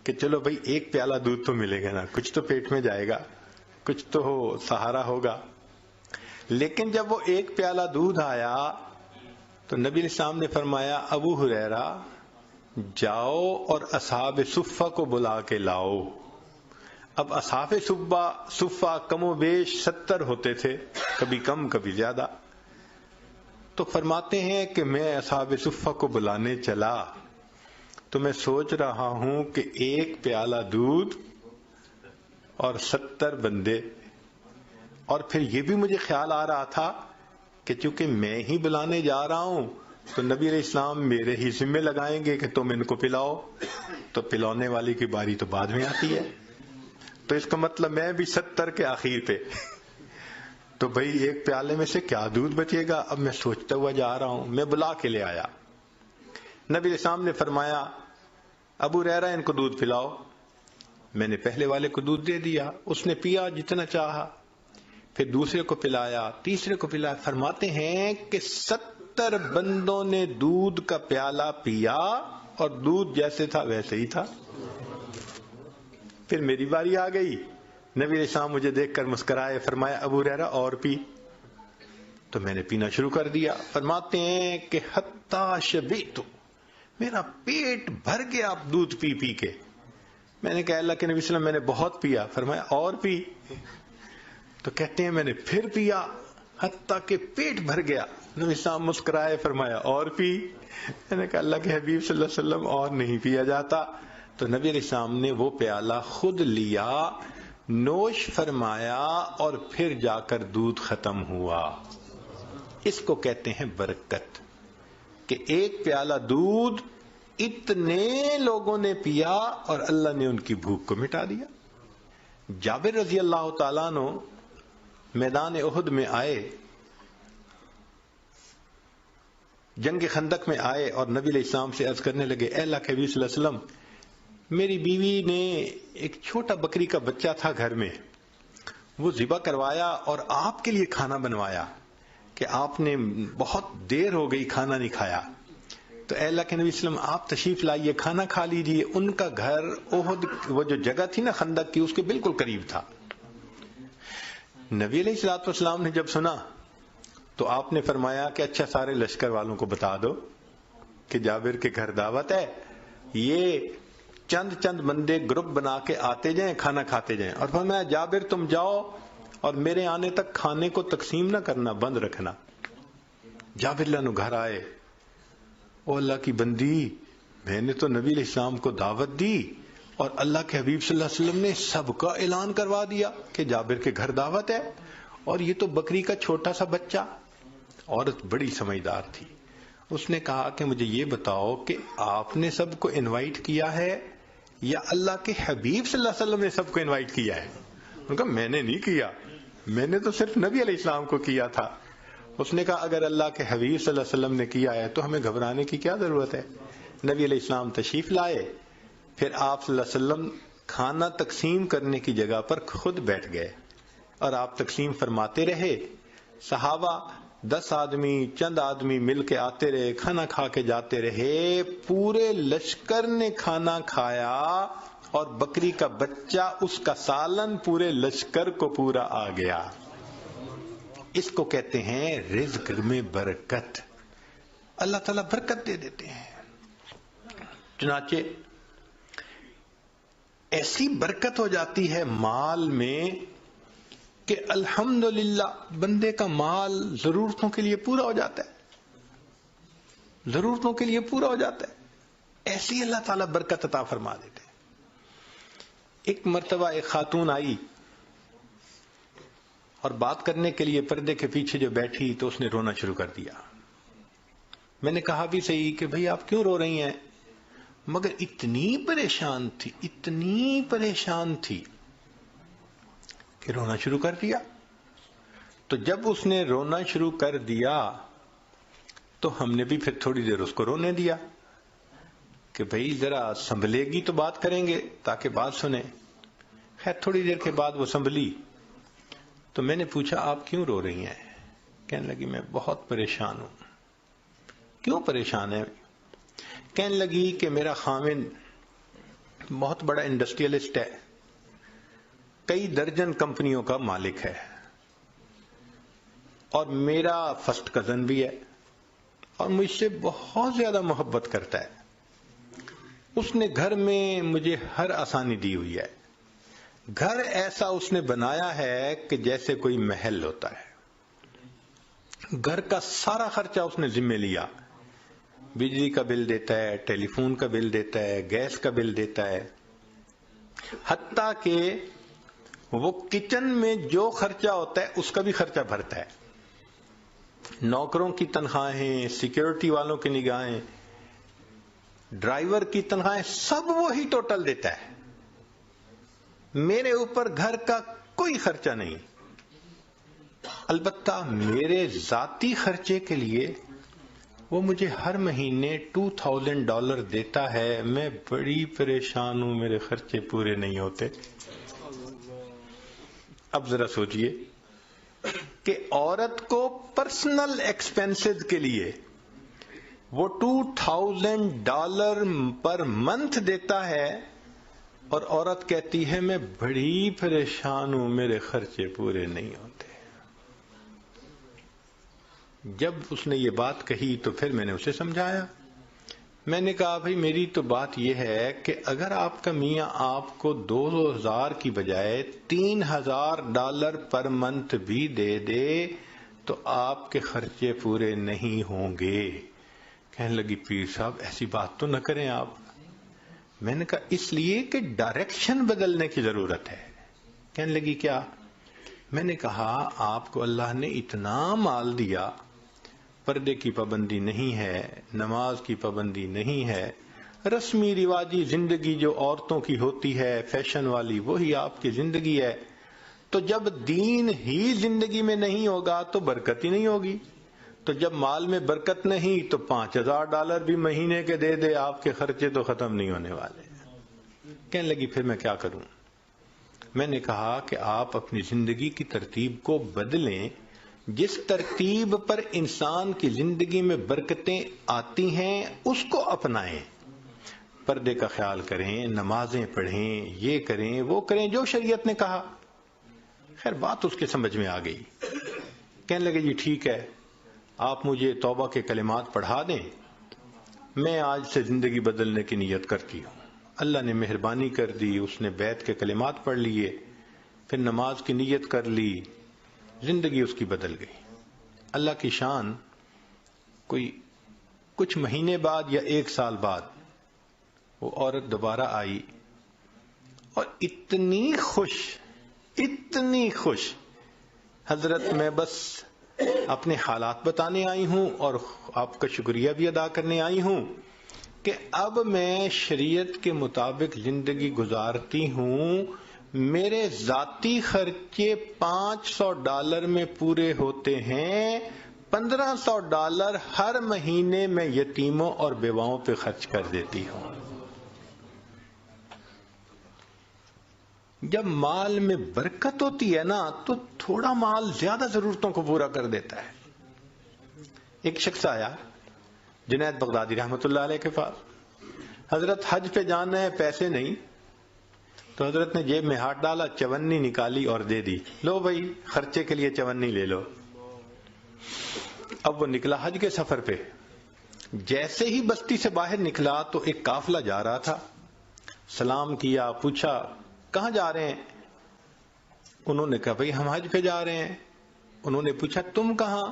S2: کہ چلو بھئی ایک پیالہ دودھ تو ملے گا نا، کچھ تو پیٹ میں جائے گا، کچھ تو سہارا ہوگا. لیکن جب وہ ایک پیالہ دودھ آیا تو نبی علیہ السلام نے فرمایا ابو ہریرہ جاؤ اور اصحاب صفہ کو بلا کے لاؤ. اب اصحاب صفہ کم و بیش 70 ہوتے تھے، کبھی کم کبھی زیادہ. تو فرماتے ہیں کہ میں اصحاب صفہ کو بلانے چلا تو میں سوچ رہا ہوں کہ ایک پیالہ دودھ اور 70 بندے، اور پھر یہ بھی مجھے خیال آ رہا تھا کہ چونکہ میں ہی بلانے جا رہا ہوں تو نبی علیہ السلام میرے ہی ذمہ لگائیں گے کہ تم ان کو پلاؤ، تو پلانے والی کی باری تو بعد میں آتی ہے. تو اس کا مطلب میں بھی 70 کے آخر پہ تو بھئی ایک پیالے میں سے کیا دودھ بچے گا. اب میں سوچتا ہوا جا رہا ہوں، میں بلا کے لے آیا. نبی علیہ السلام نے فرمایا ابو ہریرہ ان کو دودھ پلاؤ. میں نے پہلے والے کو دودھ دے دیا، اس نے پیا جتنا چاہا. پھر دوسرے کو پلایا، تیسرے کو پلایا. فرماتے ہیں کہ 70 بندوں نے دودھ کا پیالہ پیا اور دودھ جیسے تھا ویسے ہی تھا. پھر میری باری آ گئی. نبی علیہ السلام مجھے دیکھ کر مسکرائے، فرمایا ابو ہریرہ اور پی. تو میں نے پینا شروع کر دیا. فرماتے ہیں کہ حتی شبعت، میرا پیٹ بھر گیا دودھ پی پی کے. میں نے کہا اللہ کے نبی صلی اللہ علیہ وسلم میں نے بہت پیا. فرمایا اور پی. تو کہتے ہیں میں نے پھر پیا حتیٰ کہ پیٹ بھر گیا. نبی صاحب مسکرائے، فرمایا اور پی. میں نے کہا اللہ کے حبیب صلی اللہ علیہ وسلم اور نہیں پیا جاتا. تو نبی علیہ السلام نے وہ پیالہ خود لیا، نوش فرمایا اور پھر جا کر دودھ ختم ہوا. اس کو کہتے ہیں برکت، کہ ایک پیالہ دودھ اتنے لوگوں نے پیا اور اللہ نے ان کی بھوک کو مٹا دیا. جابر رضی اللہ تعالیٰ عنہ میدان احد میں آئے، جنگ خندق میں آئے اور نبی علیہ السلام سے عرض کرنے لگے اے اللہ کے حبیب صلی اللہ علیہ وسلم، میری بیوی نے ایک چھوٹا بکری کا بچہ تھا گھر میں، وہ ذبح کروایا اور آپ کے لیے کھانا بنوایا کہ آپ نے بہت دیر ہو گئی کھانا نہیں کھایا. تو اے اللہ کے نبی صلی اللہ علیہ وسلم آپ تشریف لائیے، کھانا کھا لیجیے. ان کا گھر احد وہ جو جگہ تھی نا خندق کی، اس کے بالکل قریب تھا. نبی علیہ الصلوۃ والسلام نے جب سنا تو آپ نے فرمایا کہ اچھا سارے لشکر والوں کو بتا دو کہ جابر کے گھر دعوت ہے، یہ چند بندے گروپ بنا کے آتے جائیں، کھانا کھاتے جائیں. اور فرمایا جابر تم جاؤ اور میرے آنے تک کھانے کو تقسیم نہ کرنا، بند رکھنا. جابر اللہ عنہ گھر آئے. او اللہ کی بندی، میں نے تو نبی علیہ السلام کو دعوت دی اور اللہ کے حبیب صلی اللہ علیہ وسلم نے سب کا اعلان کروا دیا کہ جابر کے گھر دعوت ہے، اور یہ تو بکری کا چھوٹا سا بچہ. عورت بڑی سمجھدار تھی. اس نے کہا کہ مجھے یہ بتاؤ کہ آپ نے سب کو انوائٹ کیا ہے یا اللہ کے حبیب صلی اللہ علیہ وسلم نے سب کو انوائٹ کیا ہے؟ انہوں نے کہا میں نے نہیں کیا، میں نے تو صرف نبی علیہ السلام کو کیا تھا. اس نے کہا اگر اللہ کے حبیب صلی اللہ علیہ وسلم نے کیا ہے تو ہمیں گھبرانے کی کیا ضرورت ہے. نبی علیہ السلام تشریف لائے، پھر آپ صلی اللہ علیہ وسلم کھانا تقسیم کرنے کی جگہ پر خود بیٹھ گئے اور آپ تقسیم فرماتے رہے. صحابہ 10 آدمی چند آدمی مل کے آتے رہے، کھانا کھا کے جاتے رہے. پورے لشکر نے کھانا کھایا اور بکری کا بچہ اس کا سالن پورے لشکر کو پورا آ گیا. اس کو کہتے ہیں رزق میں برکت. اللہ تعالیٰ برکت دے دیتے ہیں. چنانچہ ایسی برکت ہو جاتی ہے مال میں کہ الحمدللہ بندے کا مال ضرورتوں کے لیے پورا ہو جاتا ہے، ضرورتوں کے لیے پورا ہو جاتا ہے. ایسی اللہ تعالیٰ برکت عطا فرما دیتے ہیں. ایک مرتبہ ایک خاتون آئی اور بات کرنے کے لیے پردے کے پیچھے جو بیٹھی تو اس نے رونا شروع کر دیا. میں نے کہا بھی صحیح کہ بھئی آپ کیوں رو رہی ہیں، مگر اتنی پریشان تھی کہ رونا شروع کر دیا. تو جب اس نے رونا شروع کر دیا تو ہم نے بھی پھر تھوڑی دیر اس کو رونے دیا کہ بھئی ذرا سنبھلے گی تو بات کریں گے تاکہ بات سنیں. خیر تھوڑی دیر کے بعد وہ سنبھلی تو میں نے پوچھا آپ کیوں رو رہی ہیں؟ کہنے لگی میں بہت پریشان ہوں. کیوں پریشان ہے؟ کہنے لگی کہ میرا خاوند بہت بڑا انڈسٹریلسٹ ہے، کئی درجن کمپنیوں کا مالک ہے، اور میرا فرسٹ کزن بھی ہے اور مجھ سے بہت زیادہ محبت کرتا ہے. اس نے گھر میں مجھے ہر آسانی دی ہوئی ہے. گھر ایسا اس نے بنایا ہے کہ جیسے کوئی محل ہوتا ہے. گھر کا سارا خرچہ اس نے ذمہ لیا. بجلی کا بل دیتا ہے، ٹیلی فون کا بل دیتا ہے، گیس کا بل دیتا ہے، حتیٰ کہ وہ کچن میں جو خرچہ ہوتا ہے اس کا بھی خرچہ بھرتا ہے. نوکروں کی تنخواہیں، سیکیورٹی والوں کی نگاہیں، ڈرائیور کی تنخواہیں، سب وہی ٹوٹل دیتا ہے. میرے اوپر گھر کا کوئی خرچہ نہیں. البتہ میرے ذاتی خرچے کے لیے وہ مجھے ہر مہینے $2000 دیتا ہے. میں بڑی پریشان ہوں، میرے خرچے پورے نہیں ہوتے. اب ذرا سوچئے کہ عورت کو پرسنل ایکسپینسز کے لیے وہ $2000 پر منتھ دیتا ہے، اور عورت کہتی ہے میں بڑی پریشان ہوں، میرے خرچے پورے نہیں ہوتے۔ جب اس نے یہ بات کہی تو پھر میں نے اسے سمجھایا، میں نے کہا بھائی میری تو بات یہ ہے کہ اگر آپ کا میاں آپ کو 2000 کی بجائے $3000 پر منتھ بھی دے دے تو آپ کے خرچے پورے نہیں ہوں گے۔ کہنے لگی پیر صاحب ایسی بات تو نہ کریں آپ۔ میں نے کہا اس لیے کہ ڈائریکشن بدلنے کی ضرورت ہے۔ کہنے لگی کیا؟ میں نے کہا آپ کو اللہ نے اتنا مال دیا، پردے کی پابندی نہیں ہے، نماز کی پابندی نہیں ہے، رسمی رواجی زندگی جو عورتوں کی ہوتی ہے فیشن والی وہی آپ کی زندگی ہے، تو جب دین ہی زندگی میں نہیں ہوگا تو برکت ہی نہیں ہوگی، تو جب مال میں برکت نہیں تو $5000 بھی مہینے کے دے دے آپ کے خرچے تو ختم نہیں ہونے والے۔ کہنے لگی پھر میں کیا کروں؟ میں نے کہا کہ آپ اپنی زندگی کی ترتیب کو بدلیں، جس ترتیب پر انسان کی زندگی میں برکتیں آتی ہیں اس کو اپنائیں، پردے کا خیال کریں، نمازیں پڑھیں، یہ کریں وہ کریں جو شریعت نے کہا۔ خیر بات اس کے سمجھ میں آ گئی۔ کہنے لگے جی ٹھیک ہے، آپ مجھے توبہ کے کلمات پڑھا دیں، میں آج سے زندگی بدلنے کی نیت کرتی ہوں۔ اللہ نے مہربانی کر دی، اس نے بیعت کے کلمات پڑھ لیے، پھر نماز کی نیت کر لی، زندگی اس کی بدل گئی۔ اللہ کی شان، کوئی کچھ مہینے بعد یا 1 سال بعد وہ عورت دوبارہ آئی اور اتنی خوش، حضرت میں بس اپنے حالات بتانے آئی ہوں اور آپ کا شکریہ بھی ادا کرنے آئی ہوں کہ اب میں شریعت کے مطابق زندگی گزارتی ہوں، میرے ذاتی خرچے $500 میں پورے ہوتے ہیں، $1500 ہر مہینے میں یتیموں اور بیواؤں پہ خرچ کر دیتی ہوں۔ جب مال میں برکت ہوتی ہے نا تو تھوڑا مال زیادہ ضرورتوں کو پورا کر دیتا ہے۔ ایک شخص آیا جنید بغدادی رحمۃ اللہ علیہ کے پاس، حضرت حج پہ جانا ہے، پیسے نہیں، تو حضرت نے جیب میں ہاتھ ڈالا، 54 نکالی اور دے دی، لو بھائی خرچے کے لیے 54 لے لو۔ اب وہ نکلا حج کے سفر پہ، جیسے ہی بستی سے باہر نکلا تو ایک قافلہ جا رہا تھا، سلام کیا، پوچھا کہاں جا رہے ہیں؟ انہوں نے کہا بھائی ہم حج پہ جا رہے ہیں۔ انہوں نے پوچھا تم کہاں؟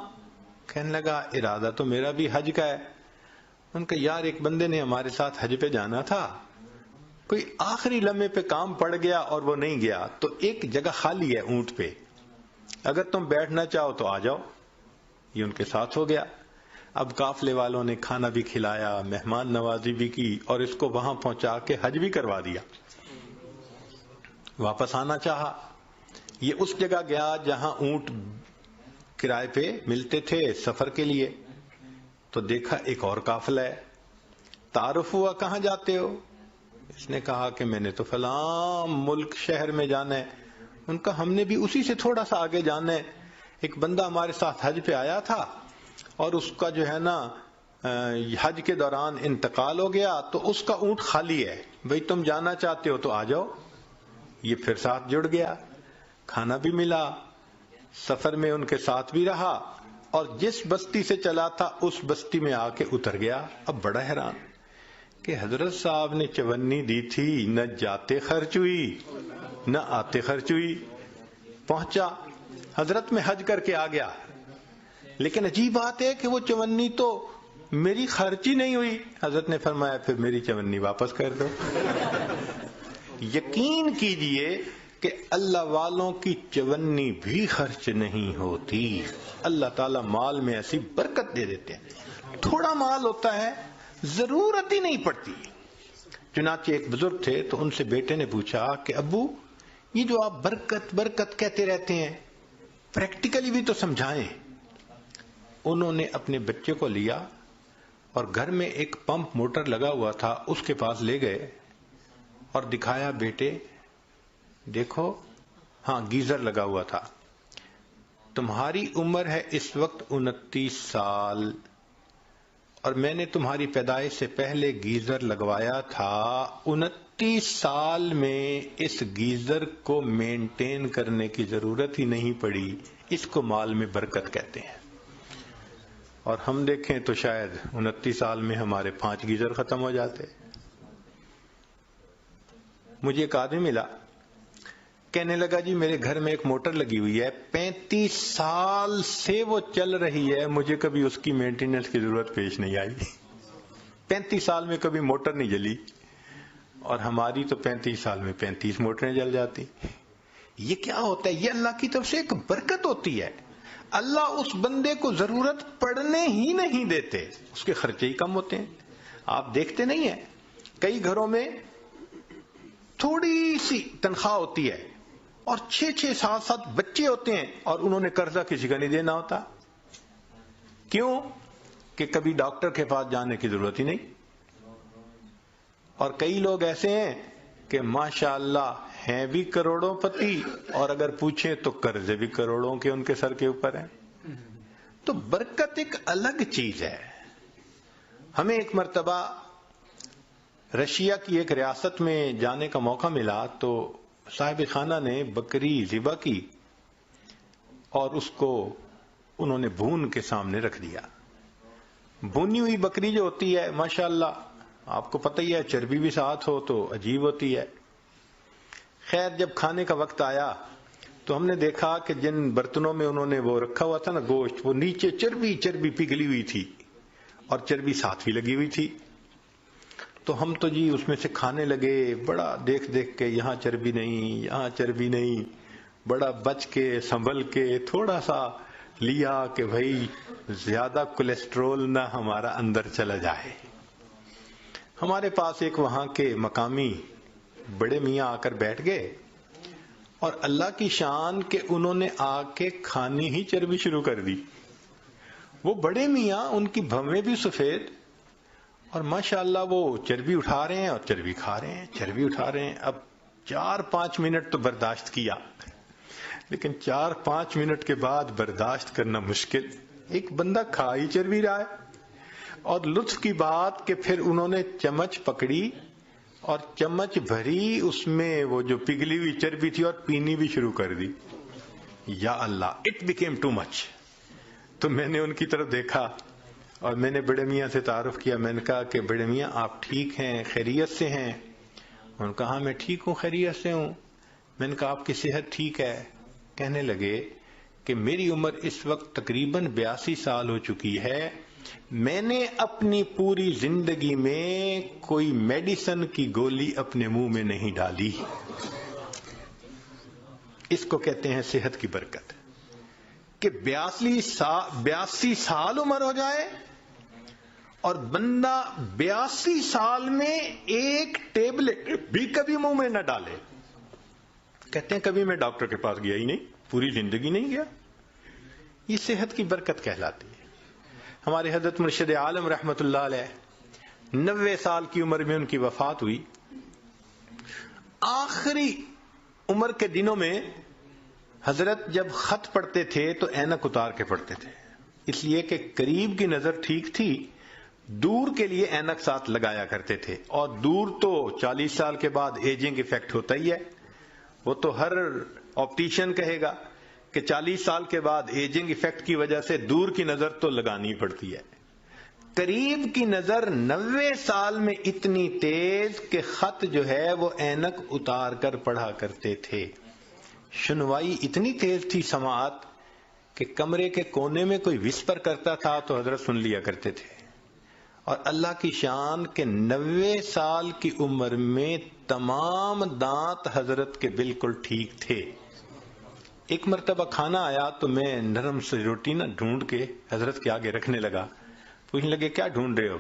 S2: کہنے لگا ارادہ تو میرا بھی حج کا ہے۔ ان کا یار ایک بندے نے ہمارے ساتھ حج پہ جانا تھا، کوئی آخری لمحے پہ کام پڑ گیا اور وہ نہیں گیا، تو ایک جگہ خالی ہے اونٹ پہ، اگر تم بیٹھنا چاہو تو آ جاؤ۔ یہ ان کے ساتھ ہو گیا۔ اب قافلے والوں نے کھانا بھی کھلایا، مہمان نوازی بھی کی اور اس کو وہاں پہنچا کے حج بھی کروا دیا۔ واپس آنا چاہا، یہ اس جگہ گیا جہاں اونٹ کرائے پہ ملتے تھے سفر کے لیے، تو دیکھا ایک اور قافلہ ہے، تعارف ہوا کہاں جاتے ہو؟ اس نے کہا کہ میں نے تو فلاں ملک شہر میں جانا ہے۔ ان کا ہم نے بھی اسی سے تھوڑا سا آگے جانا ہے، ایک بندہ ہمارے ساتھ حج پہ آیا تھا اور اس کا جو ہے نا حج کے دوران انتقال ہو گیا، تو اس کا اونٹ خالی ہے، بھئی تم جانا چاہتے ہو تو آ جاؤ۔ یہ پھر ساتھ جڑ گیا، کھانا بھی ملا، سفر میں ان کے ساتھ بھی رہا، اور جس بستی سے چلا تھا اس بستی میں آ کے اتر گیا۔ اب بڑا حیران کہ حضرت صاحب نے 54 دی تھی، نہ جاتے خرچ ہوئی نہ آتے خرچ ہوئی۔ پہنچا، حضرت میں حج کر کے آ گیا، لیکن عجیب بات ہے کہ وہ 54 تو میری خرچ ہی نہیں ہوئی۔ حضرت نے فرمایا پھر میری 54 واپس کر دو۔ یقین کیجئے کہ اللہ والوں کی 54 بھی خرچ نہیں ہوتی۔ اللہ تعالیٰ مال میں ایسی برکت دے دیتے ہیں، تھوڑا مال ہوتا ہے ضرورت ہی نہیں پڑتی۔ چنانچہ ایک بزرگ تھے تو ان سے بیٹے نے پوچھا کہ ابو یہ جو آپ برکت برکت کہتے رہتے ہیں پریکٹیکلی بھی تو سمجھائیں۔ انہوں نے اپنے بچے کو لیا اور گھر میں ایک پمپ موٹر لگا ہوا تھا، اس کے پاس لے گئے اور دکھایا، بیٹے دیکھو، ہاں گیزر لگا ہوا تھا، تمہاری عمر ہے اس وقت 29 سال اور میں نے تمہاری پیدائش سے پہلے گیزر لگوایا تھا، 29 سال میں اس گیزر کو مینٹین کرنے کی ضرورت ہی نہیں پڑی، اس کو مال میں برکت کہتے ہیں۔ اور ہم دیکھیں تو شاید 29 سال میں ہمارے 5 گیزر ختم ہو جاتے۔ مجھے ایک آدمی ملا، کہنے لگا جی میرے گھر میں ایک موٹر لگی ہوئی ہے، 35 سال سے وہ چل رہی ہے، مجھے کبھی اس کی مینٹیننس کی ضرورت پیش نہیں آئی۔ 35 سال میں کبھی موٹر نہیں جلی، اور ہماری تو 35 سال میں 35 موٹریں جل جاتی۔ یہ کیا ہوتا ہے؟ یہ اللہ کی طرف سے ایک برکت ہوتی ہے۔ اللہ اس بندے کو ضرورت پڑنے ہی نہیں دیتے، اس کے خرچے ہی کم ہوتے ہیں۔ آپ دیکھتے نہیں ہیں کئی گھروں میں تھوڑی سی تنخواہ ہوتی ہے اور 6-6 7 بچے ہوتے ہیں اور انہوں نے قرضہ کسی کا نہیں دینا ہوتا۔ کیوں؟ کہ کبھی ڈاکٹر کے پاس جانے کی ضرورت ہی نہیں۔ اور کئی لوگ ایسے ہیں کہ ماشاءاللہ ہیں بھی کروڑوں پتی، اور اگر پوچھیں تو قرضے بھی کروڑوں کے ان کے سر کے اوپر ہیں۔ تو برکت ایک الگ چیز ہے۔ ہمیں ایک مرتبہ رشیا کی ایک ریاست میں جانے کا موقع ملا تو صاحب خانہ نے بکری ذبح کی اور اس کو انہوں نے بھون کے سامنے رکھ دیا۔ بھونی ہوئی بکری جو ہوتی ہے ماشاءاللہ آپ کو پتہ ہی ہے، چربی بھی ساتھ ہو تو عجیب ہوتی ہے۔ خیر جب کھانے کا وقت آیا تو ہم نے دیکھا کہ جن برتنوں میں انہوں نے وہ رکھا ہوا تھا نا گوشت، وہ نیچے چربی پگھلی ہوئی تھی اور چربی ساتھ بھی لگی ہوئی تھی۔ تو ہم تو جی اس میں سے کھانے لگے، بڑا دیکھ کے یہاں چربی نہیں، یہاں چربی نہیں، بڑا بچ کے سنبھل کے تھوڑا سا لیا کہ بھائی زیادہ کولیسٹرول نہ ہمارا اندر چلا جائے۔ ہمارے پاس ایک وہاں کے مقامی بڑے میاں آ کر بیٹھ گئے اور اللہ کی شان کہ انہوں نے آ کے کھانی ہی چربی شروع کر دی۔ وہ بڑے میاں، ان کی بھویں بھی سفید، اور ماشاءاللہ وہ چربی اٹھا رہے ہیں اور چربی کھا رہے ہیں، چربی اٹھا رہے ہیں۔ اب 4-5 منٹ تو برداشت کیا، لیکن 4-5 منٹ کے بعد برداشت کرنا مشکل۔ ایک بندہ کھا ہی چربی رہا ہے، اور لطف کی بات کہ پھر انہوں نے چمچ پکڑی اور چمچ بھری اس میں وہ جو پگھلی ہوئی چربی تھی اور پینی بھی شروع کر دی۔ یا اللہ، اٹ بیکیم ٹو مچ۔ تو میں نے ان کی طرف دیکھا اور میں نے بڑے میاں سے تعارف کیا۔ میں نے کہا کہ بڑے میاں آپ ٹھیک ہیں، خیریت سے ہیں؟ انہوں نے کہا میں ٹھیک ہوں، خیریت سے ہوں۔ میں نے کہا آپ کی صحت ٹھیک ہے؟ کہنے لگے کہ میری عمر اس وقت تقریباً 82 سال ہو چکی ہے، میں نے اپنی پوری زندگی میں کوئی میڈیسن کی گولی اپنے منہ میں نہیں ڈالی۔ اس کو کہتے ہیں صحت کی برکت، کہ 82 سال عمر ہو جائے اور بندہ 82 سال میں ایک ٹیبلٹ بھی کبھی منہ میں نہ ڈالے۔ کہتے ہیں کبھی میں ڈاکٹر کے پاس گیا ہی نہیں، پوری زندگی نہیں گیا۔ یہ صحت کی برکت کہلاتی ہے۔ ہمارے حضرت مرشد عالم رحمت اللہ علیہ 90 سال کی عمر میں ان کی وفات ہوئی۔ آخری عمر کے دنوں میں حضرت جب خط پڑھتے تھے تو اینک اتار کے پڑھتے تھے، اس لیے کہ قریب کی نظر ٹھیک تھی، دور کے لیے اینک ساتھ لگایا کرتے تھے۔ اور دور تو 40 سال کے بعد ایجنگ ایفیکٹ ہوتا ہی ہے، وہ تو ہر آپٹیشین کہے گا کہ 40 سال کے بعد ایجنگ ایفیکٹ کی وجہ سے دور کی نظر تو لگانی پڑتی ہے۔ قریب کی نظر 90 سال میں اتنی تیز کہ خط جو ہے وہ اینک اتار کر پڑھا کرتے تھے۔ سنوائی اتنی تیز تھی سماعت کہ کمرے کے کونے میں کوئی وسپر کرتا تھا تو حضرت سن لیا کرتے تھے۔ اور اللہ کی شان کہ 90 سال کی عمر میں تمام دانت حضرت کے بالکل ٹھیک تھے۔ ایک مرتبہ کھانا آیا تو میں نرم سی روٹی نہ ڈھونڈ کے حضرت کے آگے رکھنے لگا۔ پوچھنے لگے کیا ڈھونڈ رہے ہو؟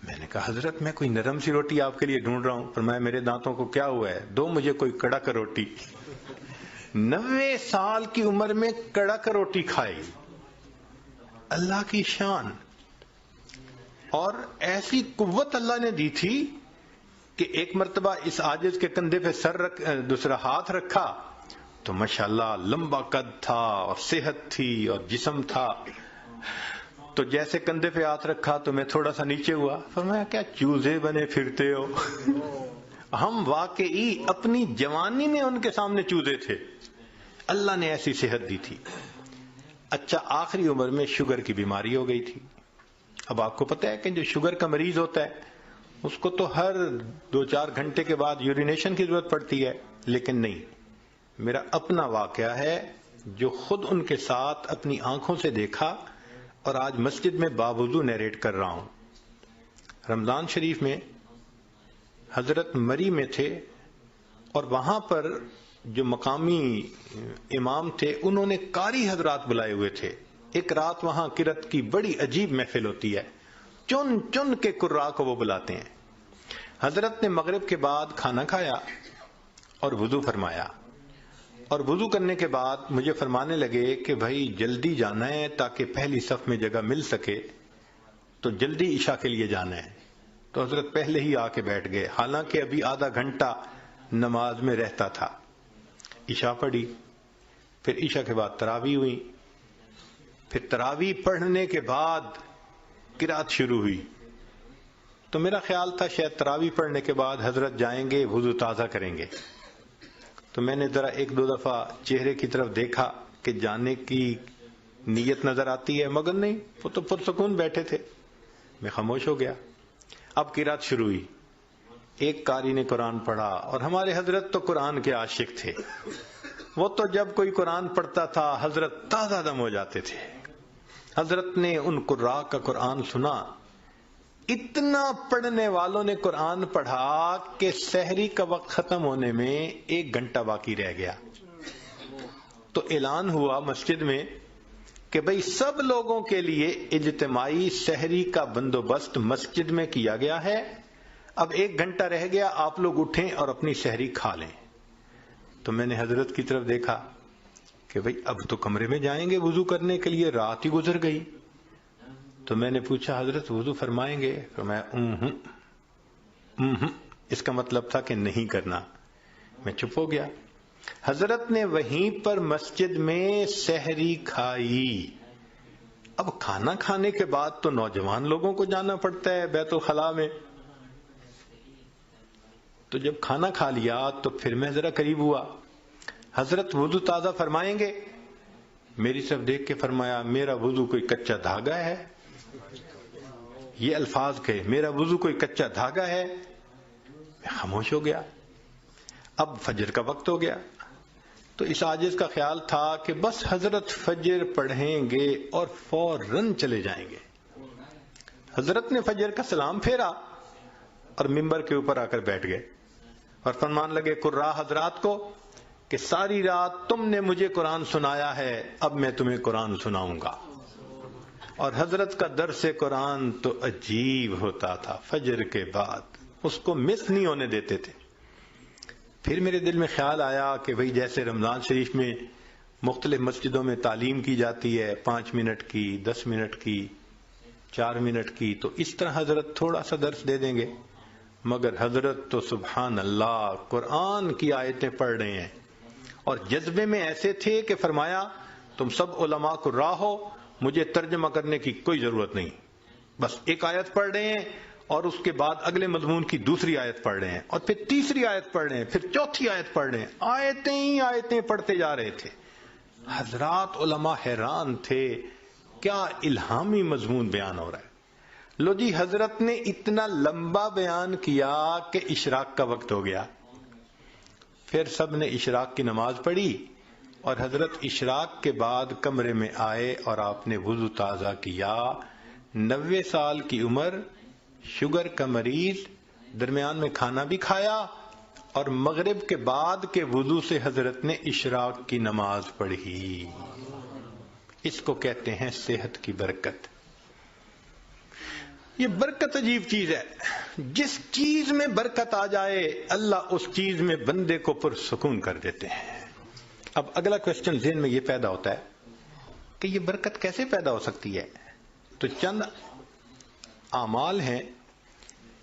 S2: میں نے کہا حضرت میں کوئی نرم سی روٹی آپ کے لیے ڈھونڈ رہا ہوں۔ فرمایا میرے دانتوں کو کیا ہوا ہے؟ دو مجھے کوئی کڑک روٹی۔ 90 سال کی عمر میں کڑک روٹی کھائی، اللہ کی شان۔ اور ایسی قوت اللہ نے دی تھی کہ ایک مرتبہ اس عاجز کے کندھے پہ دوسرا ہاتھ رکھا تو ماشاءاللہ لمبا قد تھا اور صحت تھی اور جسم تھا. تو جیسے کندھے پہ ہاتھ رکھا تو میں تھوڑا سا نیچے ہوا. فرمایا کیا چوزے بنے پھرتے ہو؟ ہم واقعی اپنی جوانی میں ان کے سامنے چوزے تھے. اللہ نے ایسی صحت دی تھی. اچھا آخری عمر میں شوگر کی بیماری ہو گئی تھی. اب آپ کو پتہ ہے کہ جو شوگر کا مریض ہوتا ہے اس کو تو ہر 2-4 گھنٹے کے بعد یورینیشن کی ضرورت پڑتی ہے، لیکن نہیں، میرا اپنا واقعہ ہے جو خود ان کے ساتھ اپنی آنکھوں سے دیکھا اور آج مسجد میں باوضو نیریٹ کر رہا ہوں. رمضان شریف میں حضرت مری میں تھے اور وہاں پر جو مقامی امام تھے انہوں نے قاری حضرات بلائے ہوئے تھے. ایک رات وہاں قرات کی بڑی عجیب محفل ہوتی ہے، چن چن کے قراء کو وہ بلاتے ہیں. حضرت نے مغرب کے بعد کھانا کھایا اور وضو فرمایا، اور وضو کرنے کے بعد مجھے فرمانے لگے کہ بھائی جلدی جانا ہے تاکہ پہلی صف میں جگہ مل سکے، تو جلدی عشاء کے لیے جانا ہے. تو حضرت پہلے ہی آ کے بیٹھ گئے، حالانکہ ابھی آدھا گھنٹہ نماز میں رہتا تھا. عشاء پڑھی، پھر عشاء کے بعد تراویح ہوئی، پھر تراویح پڑھنے کے بعد قرات شروع ہوئی. تو میرا خیال تھا شاید تراویح پڑھنے کے بعد حضرت جائیں گے وضو تازہ کریں گے. تو میں نے ذرا 1-2 دفعہ چہرے کی طرف دیکھا کہ جانے کی نیت نظر آتی ہے، مگر نہیں، وہ تو پرسکون بیٹھے تھے. میں خاموش ہو گیا. اب قرات شروع ہوئی. ایک قاری نے قرآن پڑھا، اور ہمارے حضرت تو قرآن کے عاشق تھے. وہ تو جب کوئی قرآن پڑھتا تھا حضرت تازہ دم ہو جاتے تھے. حضرت نے ان قراء کا قرآن سنا. اتنا پڑھنے والوں نے قرآن پڑھا کہ سحری کا وقت ختم ہونے میں 1 گھنٹہ باقی رہ گیا. تو اعلان ہوا مسجد میں کہ بھئی سب لوگوں کے لیے اجتماعی سحری کا بندوبست مسجد میں کیا گیا ہے. اب 1 گھنٹہ رہ گیا، آپ لوگ اٹھیں اور اپنی سحری کھا لیں. تو میں نے حضرت کی طرف دیکھا کہ بھئی اب تو کمرے میں جائیں گے وضو کرنے کے لیے، رات ہی گزر گئی. تو میں نے پوچھا حضرت وضو فرمائیں گے؟ فرمایا اس کا مطلب تھا کہ نہیں کرنا. میں چپ ہو گیا. حضرت نے وہیں پر مسجد میں سحری کھائی. اب کھانا کھانے کے بعد تو نوجوان لوگوں کو جانا پڑتا ہے بیت الخلاء میں. تو جب کھانا کھا لیا تو پھر میں ذرا قریب ہوا. حضرت وضو تازہ فرمائیں گے؟ میری طرف دیکھ کے فرمایا میرا وضو کوئی کچا دھاگا ہے. یہ الفاظ کہے میرا وضو کوئی کچا دھاگا ہے. میں خاموش ہو گیا. اب فجر کا وقت ہو گیا. تو اس عاجز کا خیال تھا کہ بس حضرت فجر پڑھیں گے اور فوراً چلے جائیں گے. حضرت نے فجر کا سلام پھیرا اور ممبر کے اوپر آ کر بیٹھ گئے اور فرمان لگے قراء حضرات کو کہ ساری رات تم نے مجھے قرآن سنایا ہے، اب میں تمہیں قرآن سناؤں گا. اور حضرت کا درس قرآن تو عجیب ہوتا تھا. فجر کے بعد اس کو مس نہیں ہونے دیتے تھے. پھر میرے دل میں خیال آیا کہ بھئی جیسے رمضان شریف میں مختلف مسجدوں میں تعلیم کی جاتی ہے 5 منٹ کی، 10 منٹ کی، 4 منٹ کی، تو اس طرح حضرت تھوڑا سا درس دے دیں گے. مگر حضرت تو سبحان اللہ قرآن کی آیتیں پڑھ رہے ہیں اور جذبے میں ایسے تھے کہ فرمایا تم سب علماء قراء ہو، مجھے ترجمہ کرنے کی کوئی ضرورت نہیں، بس ایک آیت پڑھ رہے ہیں اور اس کے بعد اگلے مضمون کی دوسری آیت پڑھ رہے ہیں اور پھر تیسری آیت پڑھ رہے ہیں، پھر چوتھی آیت پڑھ رہے ہیں. آیتیں ہی آیتیں پڑھتے جا رہے تھے. حضرات علماء حیران تھے کیا الہامی مضمون بیان ہو رہا ہے. لو جی حضرت نے اتنا لمبا بیان کیا کہ اشراق کا وقت ہو گیا. پھر سب نے اشراق کی نماز پڑھی اور حضرت اشراق کے بعد کمرے میں آئے اور آپ نے وضو تازہ کیا. 90 سال کی عمر، شوگر کا مریض، درمیان میں کھانا بھی کھایا اور مغرب کے بعد کے وضو سے حضرت نے اشراق کی نماز پڑھی. اس کو کہتے ہیں صحت کی برکت. یہ برکت عجیب چیز ہے. جس چیز میں برکت آ جائے اللہ اس چیز میں بندے کو پرسکون کر دیتے ہیں. اب اگلا کوشچن ذہن میں یہ پیدا ہوتا ہے کہ یہ برکت کیسے پیدا ہو سکتی ہے. تو چند اعمال ہیں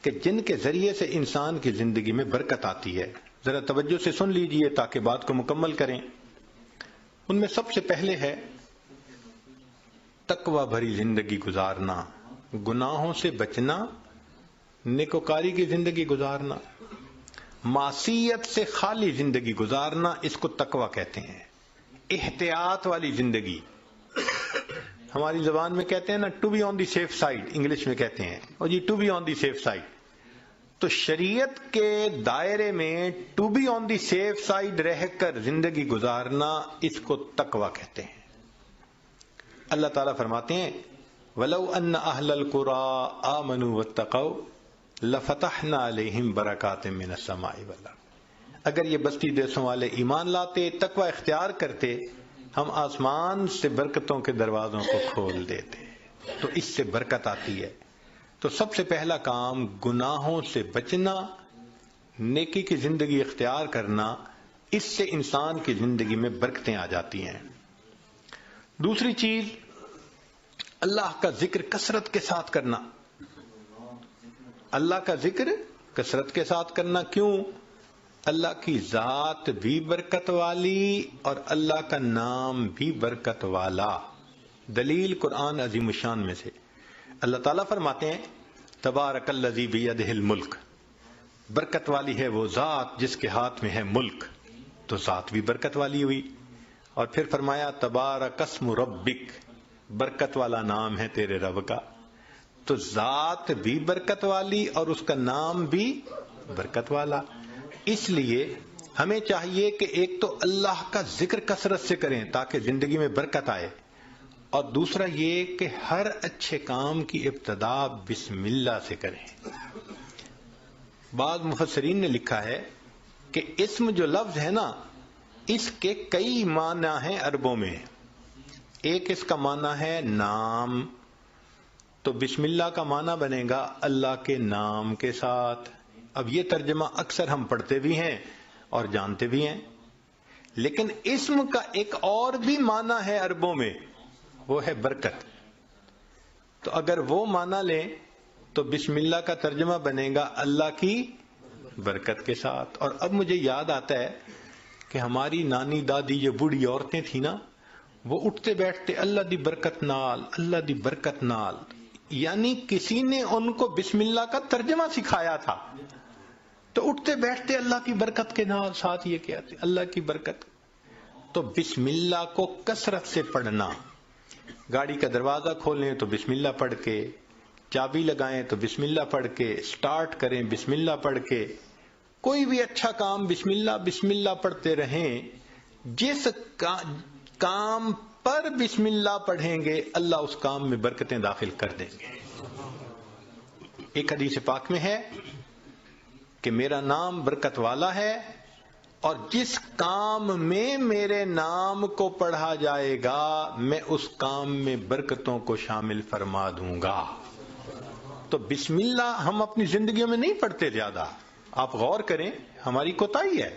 S2: کہ جن کے ذریعے سے انسان کی زندگی میں برکت آتی ہے. ذرا توجہ سے سن لیجئے تاکہ بات کو مکمل کریں. ان میں سب سے پہلے ہے تقوی بھری زندگی گزارنا، گناہوں سے بچنا، نیکوکاری کی زندگی گزارنا، معصیت سے خالی زندگی گزارنا، اس کو تقوی کہتے ہیں۔ احتیاط والی زندگی، ہماری زبان میں کہتے ہیں نا to be on the safe side, English میں کہتے ہیں اور جی to be on the safe side. تو شریعت کے دائرے میں to be on the safe side رہ کر زندگی گزارنا، اس کو تقوی کہتے ہیں۔ اللہ تعالیٰ فرماتے ہیں وَلَوْ أَنَّ أَهْلَ الْقُرَىٰ آمَنُوا وَاتَّقَوْا لَفَتَحْنَا عَلَيْهِمْ بَرَكَاتٍ مِّنَ السَّمَاءِ وَالْأَرْضِ، اگر یہ بستی دیسوں والے ایمان لاتے، تقوی اختیار کرتے، ہم آسمان سے برکتوں کے دروازوں کو کھول دیتے۔ تو اس سے برکت آتی ہے۔ تو سب سے پہلا کام گناہوں سے بچنا، نیکی کی زندگی اختیار کرنا، اس سے انسان کی زندگی میں برکتیں آ جاتی ہیں۔ دوسری چیز اللہ کا ذکر کثرت کے ساتھ کرنا، اللہ کا ذکر کثرت کے ساتھ کرنا۔ کیوں؟ اللہ کی ذات بھی برکت والی اور اللہ کا نام بھی برکت والا۔ دلیل قرآن عظیم الشان میں سے اللہ تعالیٰ فرماتے ہیں تبارک الذی بیدہ الملک، برکت والی ہے وہ ذات جس کے ہاتھ میں ہے ملک، تو ذات بھی برکت والی ہوئی۔ اور پھر فرمایا تبارک اسم ربک، برکت والا نام ہے تیرے رب کا، تو ذات بھی برکت والی اور اس کا نام بھی برکت والا۔ اس لیے ہمیں چاہیے کہ ایک تو اللہ کا ذکر کثرت سے کریں تاکہ زندگی میں برکت آئے، اور دوسرا یہ کہ ہر اچھے کام کی ابتدا بسم اللہ سے کریں۔ بعض مفسرین نے لکھا ہے کہ اسم جو لفظ ہے نا، اس کے کئی معنی ہیں عربوں میں۔ ایک اس کا معنی ہے نام، تو بسم اللہ کا معنی بنے گا اللہ کے نام کے ساتھ۔ اب یہ ترجمہ اکثر ہم پڑھتے بھی ہیں اور جانتے بھی ہیں، لیکن اسم کا ایک اور بھی معنی ہے عربوں میں، وہ ہے برکت۔ تو اگر وہ معنی لیں تو بسم اللہ کا ترجمہ بنے گا اللہ کی برکت کے ساتھ۔ اور اب مجھے یاد آتا ہے کہ ہماری نانی دادی جو بوڑھی عورتیں تھیں نا، وہ اٹھتے بیٹھتے اللہ دی برکت نال، اللہ دی برکت نال، یعنی کسی نے ان کو بسم اللہ کا ترجمہ سکھایا تھا، تو اٹھتے بیٹھتے اللہ کی برکت کے نال، ساتھ یہ کہتے اللہ کی برکت۔ تو بسم اللہ کو کثرت سے پڑھنا، گاڑی کا دروازہ کھولیں تو بسم اللہ پڑھ کے، چابی لگائیں تو بسم اللہ پڑھ کے، سٹارٹ کریں بسم اللہ پڑھ کے، کوئی بھی اچھا کام بسم اللہ پڑھتے رہیں۔ جس کام پر بسم اللہ پڑھیں گے اللہ اس کام میں برکتیں داخل کر دیں گے۔ ایک حدیث پاک میں ہے کہ میرا نام برکت والا ہے، اور جس کام میں میرے نام کو پڑھا جائے گا میں اس کام میں برکتوں کو شامل فرما دوں گا۔ تو بسم اللہ ہم اپنی زندگیوں میں نہیں پڑھتے زیادہ۔ آپ غور کریں، ہماری کوتاہی ہے،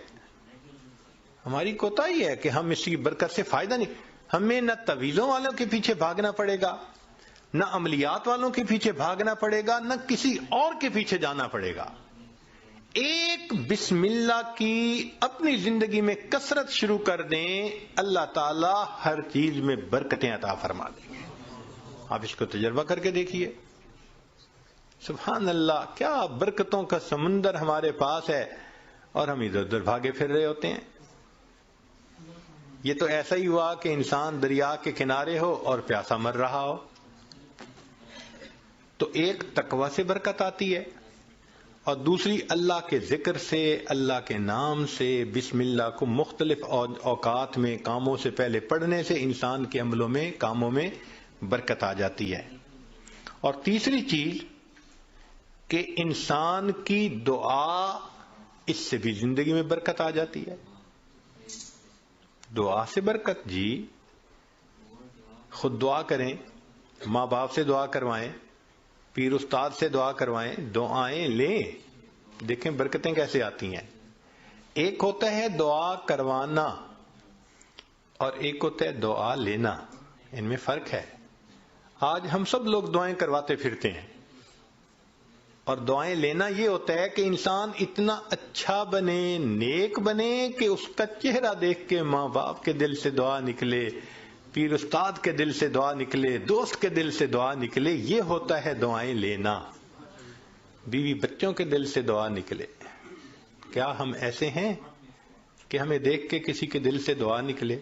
S2: ہماری کوتاہی ہے کہ ہم اس کی برکت سے فائدہ نہیں۔ ہمیں نہ تعویذوں والوں کے پیچھے بھاگنا پڑے گا، نہ عملیات والوں کے پیچھے بھاگنا پڑے گا، نہ کسی اور کے پیچھے جانا پڑے گا۔ ایک بسم اللہ کی اپنی زندگی میں کثرت شروع کر دیں، اللہ تعالی ہر چیز میں برکتیں عطا فرما دیں گے۔ آپ اس کو تجربہ کر کے دیکھیے، سبحان اللہ، کیا برکتوں کا سمندر ہمارے پاس ہے اور ہم ادھر ادھر بھاگے پھر رہے ہوتے ہیں۔ یہ تو ایسا ہی ہوا کہ انسان دریا کے کنارے ہو اور پیاسا مر رہا ہو۔ تو ایک تقوی سے برکت آتی ہے، اور دوسری اللہ کے ذکر سے، اللہ کے نام سے، بسم اللہ کو مختلف اوقات میں کاموں سے پہلے پڑھنے سے انسان کے عملوں میں، کاموں میں برکت آ جاتی ہے۔ اور تیسری چیز کہ انسان کی دعا، اس سے بھی زندگی میں برکت آ جاتی ہے۔ دعا سے برکت، جی خود دعا کریں، ماں باپ سے دعا کروائیں، پیر استاد سے دعا کروائیں، دعائیں لیں، دیکھیں برکتیں کیسے آتی ہیں۔ ایک ہوتا ہے دعا کروانا اور ایک ہوتا ہے دعا لینا، ان میں فرق ہے۔ آج ہم سب لوگ دعائیں کرواتے پھرتے ہیں اور دعائیں لینا یہ ہوتا ہے کہ انسان اتنا اچھا بنے، نیک بنے کہ اس کا چہرہ دیکھ کے ماں باپ کے دل سے دعا نکلے، پیر استاد کے دل سے دعا نکلے، دوست کے دل سے دعا نکلے. یہ ہوتا ہے دعائیں لینا. بیوی بچوں کے دل سے دعا نکلے. کیا ہم ایسے ہیں کہ ہمیں دیکھ کے کسی کے دل سے دعا نکلے؟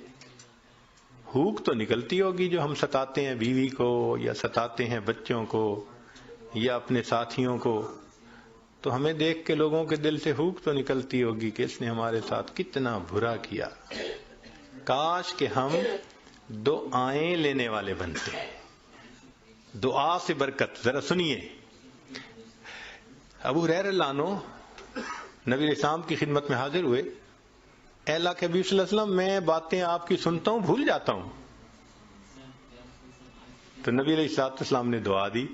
S2: ہوک تو نکلتی ہوگی جو ہم ستاتے ہیں بیوی کو یا ستاتے ہیں بچوں کو یا اپنے ساتھیوں کو، تو ہمیں دیکھ کے لوگوں کے دل سے ہوک تو نکلتی ہوگی کہ اس نے ہمارے ساتھ کتنا برا کیا. کاش کہ ہم دعائیں لینے والے بنتے ہیں. دعا سے برکت. ذرا سنیے، ابو ہریرہ رضی اللہ عنہ نبی علیہ السلام کی خدمت میں حاضر ہوئے. اے اللہ کے حبیب صلی اللہ علیہ وسلم، میں باتیں آپ کی سنتا ہوں بھول جاتا ہوں. تو نبی علیہ السلام نے دعا دی.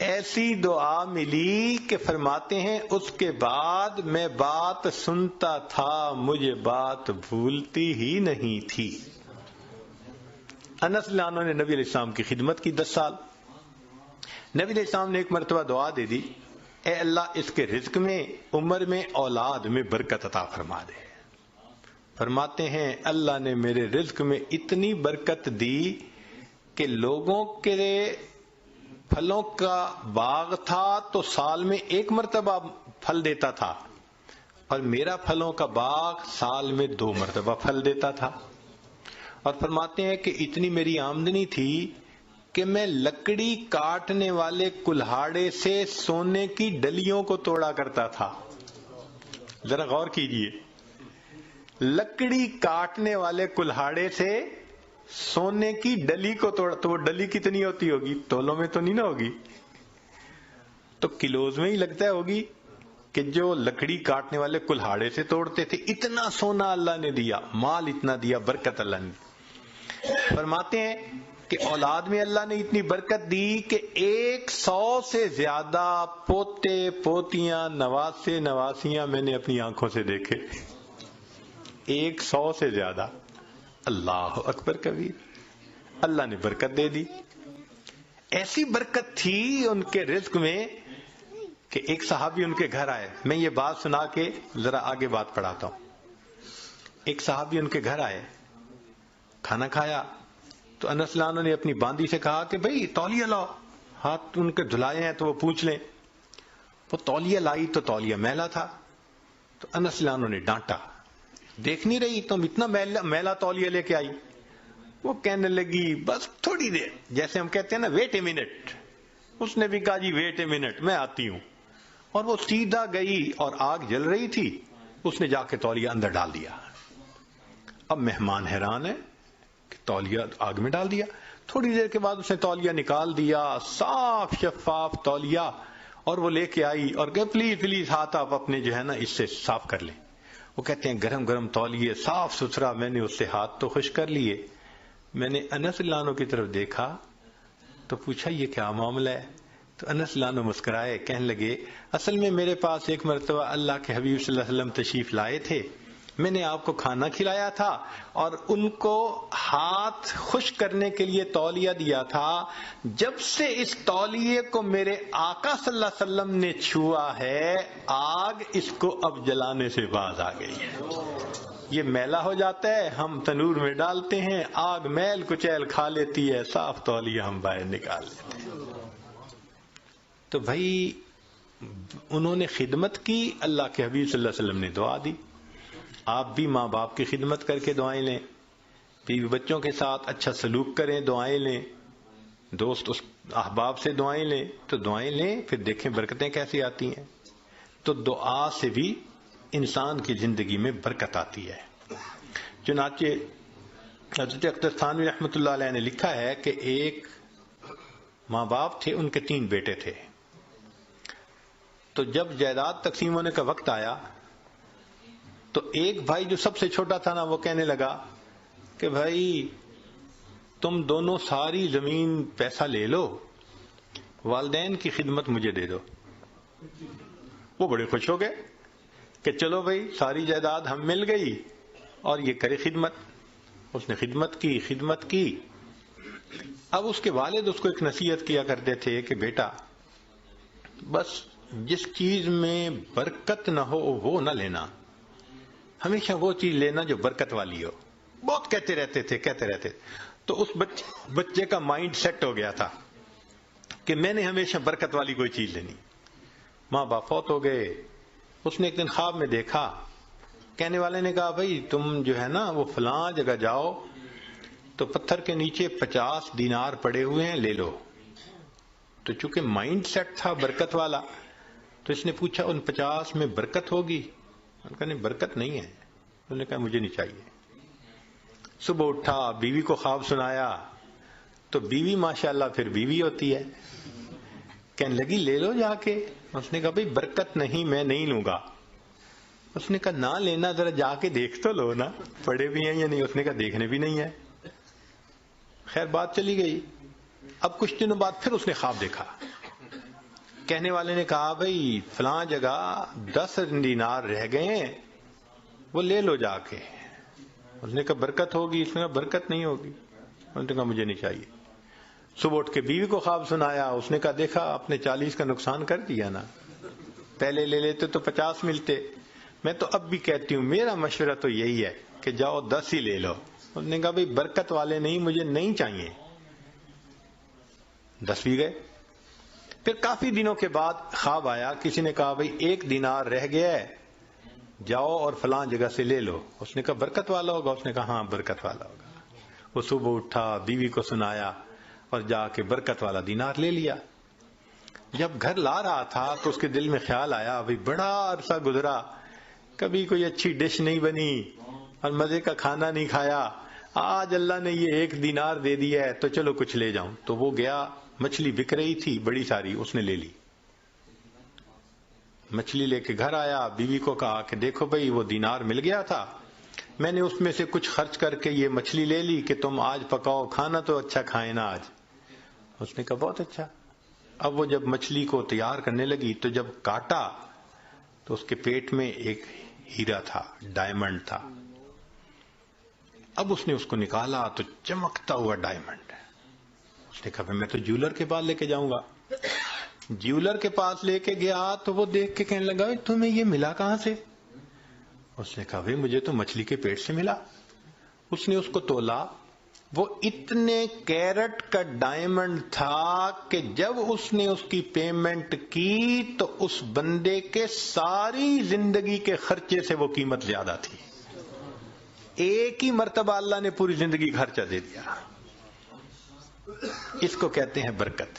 S2: ایسی دعا ملی کہ فرماتے ہیں اس کے بعد میں بات سنتا تھا، مجھے بات بھولتی ہی نہیں تھی. انس رضی اللہ عنہ نے نبی علیہ السلام کی خدمت کی 10 سال. نبی علیہ السلام نے ایک مرتبہ دعا دے دی، اے اللہ اس کے رزق میں، عمر میں، اولاد میں برکت عطا فرما دے. فرماتے ہیں اللہ نے میرے رزق میں اتنی برکت دی کہ لوگوں کے پھلوں کا باغ تھا تو سال میں 1 مرتبہ پھل دیتا تھا، اور میرا پھلوں کا باغ سال میں 2 مرتبہ پھل دیتا تھا. اور فرماتے ہیں کہ اتنی میری آمدنی تھی کہ میں لکڑی کاٹنے والے کلہاڑے سے سونے کی ڈلیوں کو توڑا کرتا تھا. ذرا غور کیجئے، لکڑی کاٹنے والے کلہاڑے سے سونے کی ڈلی کو توڑا. تو وہ ڈلی کتنی ہوتی ہوگی؟ تولوں میں تو نہیں نہ ہوگی، تو کلوز میں ہی لگتا ہوگی کہ جو لکڑی کاٹنے والے کلہاڑے سے توڑتے تھے. اتنا سونا اللہ نے دیا، مال اتنا دیا، برکت اللہ نے. فرماتے ہیں کہ اولاد میں اللہ نے اتنی برکت دی کہ 100 سے زیادہ پوتے پوتیاں نواسے نواسیاں میں نے اپنی آنکھوں سے دیکھے. 100 سے زیادہ. اللہ اکبر کبیر. اللہ نے برکت دے دی. ایسی برکت تھی ان کے رزق میں کہ ایک صحابی ان کے گھر آئے. میں یہ بات سنا کے ذرا آگے بات پڑھاتا ہوں. ایک صحابی ان کے گھر آئے، کھانا کھایا تو انس رضی اللہ عنہ نے اپنی باندی سے کہا کہ بھئی تولیہ لاؤ. ہاتھ ان کے دھلائے ہیں تو وہ پوچھ لیں. وہ تولیہ لائی تو تولیہ میلا تھا. تو انس رضی اللہ عنہ نے ڈانٹا، دیکھ نہیں رہی تم اتنا میلا تولیہ لے کے آئی؟ وہ کہنے لگی بس تھوڑی دیر، جیسے ہم کہتے ہیں نا ویٹ اے منٹ. اس نے بھی کہا جی ویٹ اے منٹ، میں آتی ہوں. اور وہ سیدھا گئی اور آگ جل رہی تھی، اس نے جا کے تولیہ اندر ڈال دیا. اب مہمان حیران ہے کہ تولیہ آگ میں ڈال دیا. تھوڑی دیر کے بعد اس نے تولیہ نکال دیا، صاف شفاف تولیہ، اور وہ لے کے آئی اور کہ پلیز پلیز ہاتھ آپ اپنے جو ہے نا اس سے صاف کر لیں. وہ کہتے ہیں گرم گرم تولیے، صاف ستھرا. میں نے اس سے ہاتھ تو خشک کر لیے. میں نے انس رضی اللہ عنہ کی طرف دیکھا تو پوچھا یہ کیا معاملہ ہے؟ تو انس رضی اللہ عنہ مسکرائے، کہنے لگے اصل میں میرے پاس ایک مرتبہ اللہ کے حبیب صلی اللہ علیہ وسلم تشریف لائے تھے. میں نے آپ کو کھانا کھلایا تھا اور ان کو ہاتھ خشک کرنے کے لیے تولیہ دیا تھا. جب سے اس تولیے کو میرے آقا صلی اللہ علیہ وسلم نے چھوا ہے، آگ اس کو اب جلانے سے باز آ گئی ہے. یہ میلا ہو جاتا ہے، ہم تنور میں ڈالتے ہیں، آگ میل کچیل کھا لیتی ہے، صاف تولیہ ہم باہر نکال لیتے ہیں. تو بھائی انہوں نے خدمت کی، اللہ کے حبیب صلی اللہ علیہ وسلم نے دعا دی. آپ بھی ماں باپ کی خدمت کر کے دعائیں لیں، بیوی بچوں کے ساتھ اچھا سلوک کریں، دعائیں لیں، دوست احباب سے دعائیں لیں. تو دعائیں لیں، پھر دیکھیں برکتیں کیسی آتی ہیں. تو دعا سے بھی انسان کی زندگی میں برکت آتی ہے. چنانچہ حضرت اختر تھانوی رحمۃ اللہ علیہ نے لکھا ہے کہ ایک ماں باپ تھے، ان کے 3 بیٹے تھے. تو جب جائیداد تقسیم ہونے کا وقت آیا تو ایک بھائی جو سب سے چھوٹا تھا نا، وہ کہنے لگا کہ بھائی تم دونوں ساری زمین پیسہ لے لو، والدین کی خدمت مجھے دے دو. وہ بڑے خوش ہو گئے کہ چلو بھائی ساری جائیداد ہم مل گئی اور یہ کرے خدمت. اس نے خدمت کی. اب اس کے والد اس کو ایک نصیحت کیا کرتے تھے کہ بیٹا بس جس چیز میں برکت نہ ہو وہ نہ لینا، ہمیشہ وہ چیز لینا جو برکت والی ہو. بہت کہتے رہتے. تو اس بچے کا مائنڈ سیٹ ہو گیا تھا کہ میں نے ہمیشہ برکت والی کوئی چیز لینی. ماں باپ فوت ہو گئے. اس نے ایک دن خواب میں دیکھا، کہنے والے نے کہا بھائی تم جو ہے نا وہ فلاں جگہ جاؤ تو پتھر کے نیچے 50 دینار پڑے ہوئے ہیں، لے لو. تو چونکہ مائنڈ سیٹ تھا برکت والا تو اس نے پوچھا ان 50 میں برکت ہوگی؟ انہوں نے کہا نہیں برکت نہیں ہے. انہوں نے کہا مجھے نہیں چاہیے. صبح اٹھا، بیوی کو خواب سنایا تو بیوی ماشاءاللہ پھر بیوی ہوتی ہے، کہنے لگی لے لو جا کے. اس نے کہا بھئی برکت نہیں، میں نہیں لوں گا. اس نے کہا نہ لینا، ذرا جا کے دیکھ تو لو نا پڑے بھی ہیں یا نہیں. اس نے کہا دیکھنے بھی نہیں ہے. خیر بات چلی گئی. اب کچھ دنوں بعد پھر اس نے خواب دیکھا. کہنے والے نے کہا بھئی فلاں جگہ 10 دینار رہ گئے ہیں، وہ لے لو جا کے. اس نے کہا برکت ہوگی؟ اس نے کہا برکت نہیں ہوگی. اس نے کہا مجھے نہیں چاہیے. صبح اٹھ کے بیوی کو خواب سنایا. اس نے کہا دیکھا آپ نے 40 کا نقصان کر دیا نا، پہلے لے لیتے تو 50 ملتے. میں تو اب بھی کہتی ہوں میرا مشورہ تو یہی ہے کہ جاؤ 10 ہی لے لو. اس نے کہا بھئی برکت والے نہیں، مجھے نہیں چاہیے. 10 بھی گئے. پھر کافی دنوں کے بعد خواب آیا، کسی نے کہا بھئی 1 دینار رہ گیا ہے، جاؤ اور فلاں جگہ سے لے لو. اس نے کہا برکت والا ہوگا؟ اس نے کہا ہاں برکت والا ہوگا. وہ صبح اٹھا، بیوی کو سنایا اور جا کے برکت والا دینار لے لیا. جب گھر لا رہا تھا تو اس کے دل میں خیال آیا بھئی بڑا عرصہ گزرا، کبھی کوئی اچھی ڈش نہیں بنی اور مزے کا کھانا نہیں کھایا، آج اللہ نے یہ 1 دینار دے دیا ہے تو چلو کچھ لے جاؤں. تو وہ گیا، مچھلی بک رہی تھی بڑی ساری، اس نے لے لی. مچھلی لے کے گھر آیا، بیوی کو کہا کہ دیکھو بھئی وہ دینار مل گیا تھا، میں نے اس میں سے کچھ خرچ کر کے یہ مچھلی لے لی کہ تم آج پکاؤ، کھانا تو اچھا کھائیں نا آج. اس نے کہا بہت اچھا. اب وہ جب مچھلی کو تیار کرنے لگی تو جب کاٹا تو اس کے پیٹ میں ایک ہیرا تھا، ڈائمنڈ تھا. اب اس نے اس کو نکالا تو چمکتا ہوا ڈائمنڈ. اس نے کہا میں تو جیولر کے پاس لے کے جاؤں گا. جیولر کے پاس لے کے گیا تو وہ دیکھ کے کہنے لگا تمہیں یہ ملا کہاں سے؟ اس نے کہا مجھے تو مچھلی کے پیٹ سے ملا. اس نے اس کو تولا، وہ اتنے کیرٹ کا ڈائمنڈ تھا کہ جب اس نے اس کی پیمنٹ کی تو اس بندے کے ساری زندگی کے خرچے سے وہ قیمت زیادہ تھی. ایک ہی مرتبہ اللہ نے پوری زندگی خرچہ دے دیا. اس کو کہتے ہیں برکت.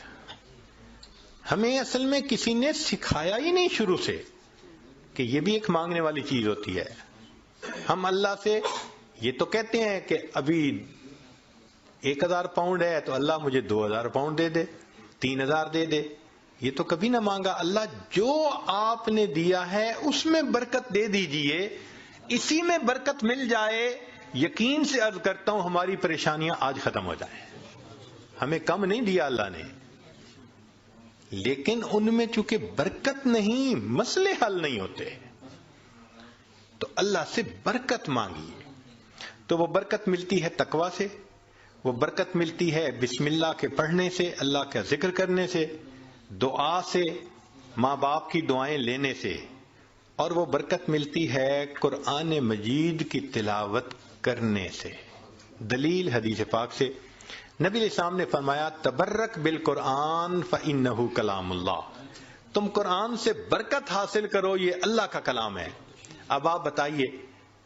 S2: ہمیں اصل میں کسی نے سکھایا ہی نہیں شروع سے کہ یہ بھی ایک مانگنے والی چیز ہوتی ہے. ہم اللہ سے یہ تو کہتے ہیں کہ ابھی 1000 پاؤنڈ ہے تو اللہ مجھے 2000 پاؤنڈ دے دے، 3000 دے دے. یہ تو کبھی نہ مانگا. اللہ جو آپ نے دیا ہے اس میں برکت دے دیجئے، اسی میں برکت مل جائے. یقین سے عرض کرتا ہوں ہماری پریشانیاں آج ختم ہو جائیں. ہمیں کم نہیں دیا اللہ نے، لیکن ان میں چونکہ برکت نہیں، مسئلے حل نہیں ہوتے. تو اللہ سے برکت مانگیے. تو وہ برکت ملتی ہے تقوی سے، وہ برکت ملتی ہے بسم اللہ کے پڑھنے سے، اللہ کا ذکر کرنے سے، دعا سے، ماں باپ کی دعائیں لینے سے، اور وہ برکت ملتی ہے قرآن مجید کی تلاوت کرنے سے. دلیل حدیث پاک سے نبی علیہ السلام نے فرمایا تبرک بالقرآن فإنہ کلام اللہ. تم قرآن سے برکت حاصل کرو، یہ اللہ کا کلام ہے. اب آپ بتائیے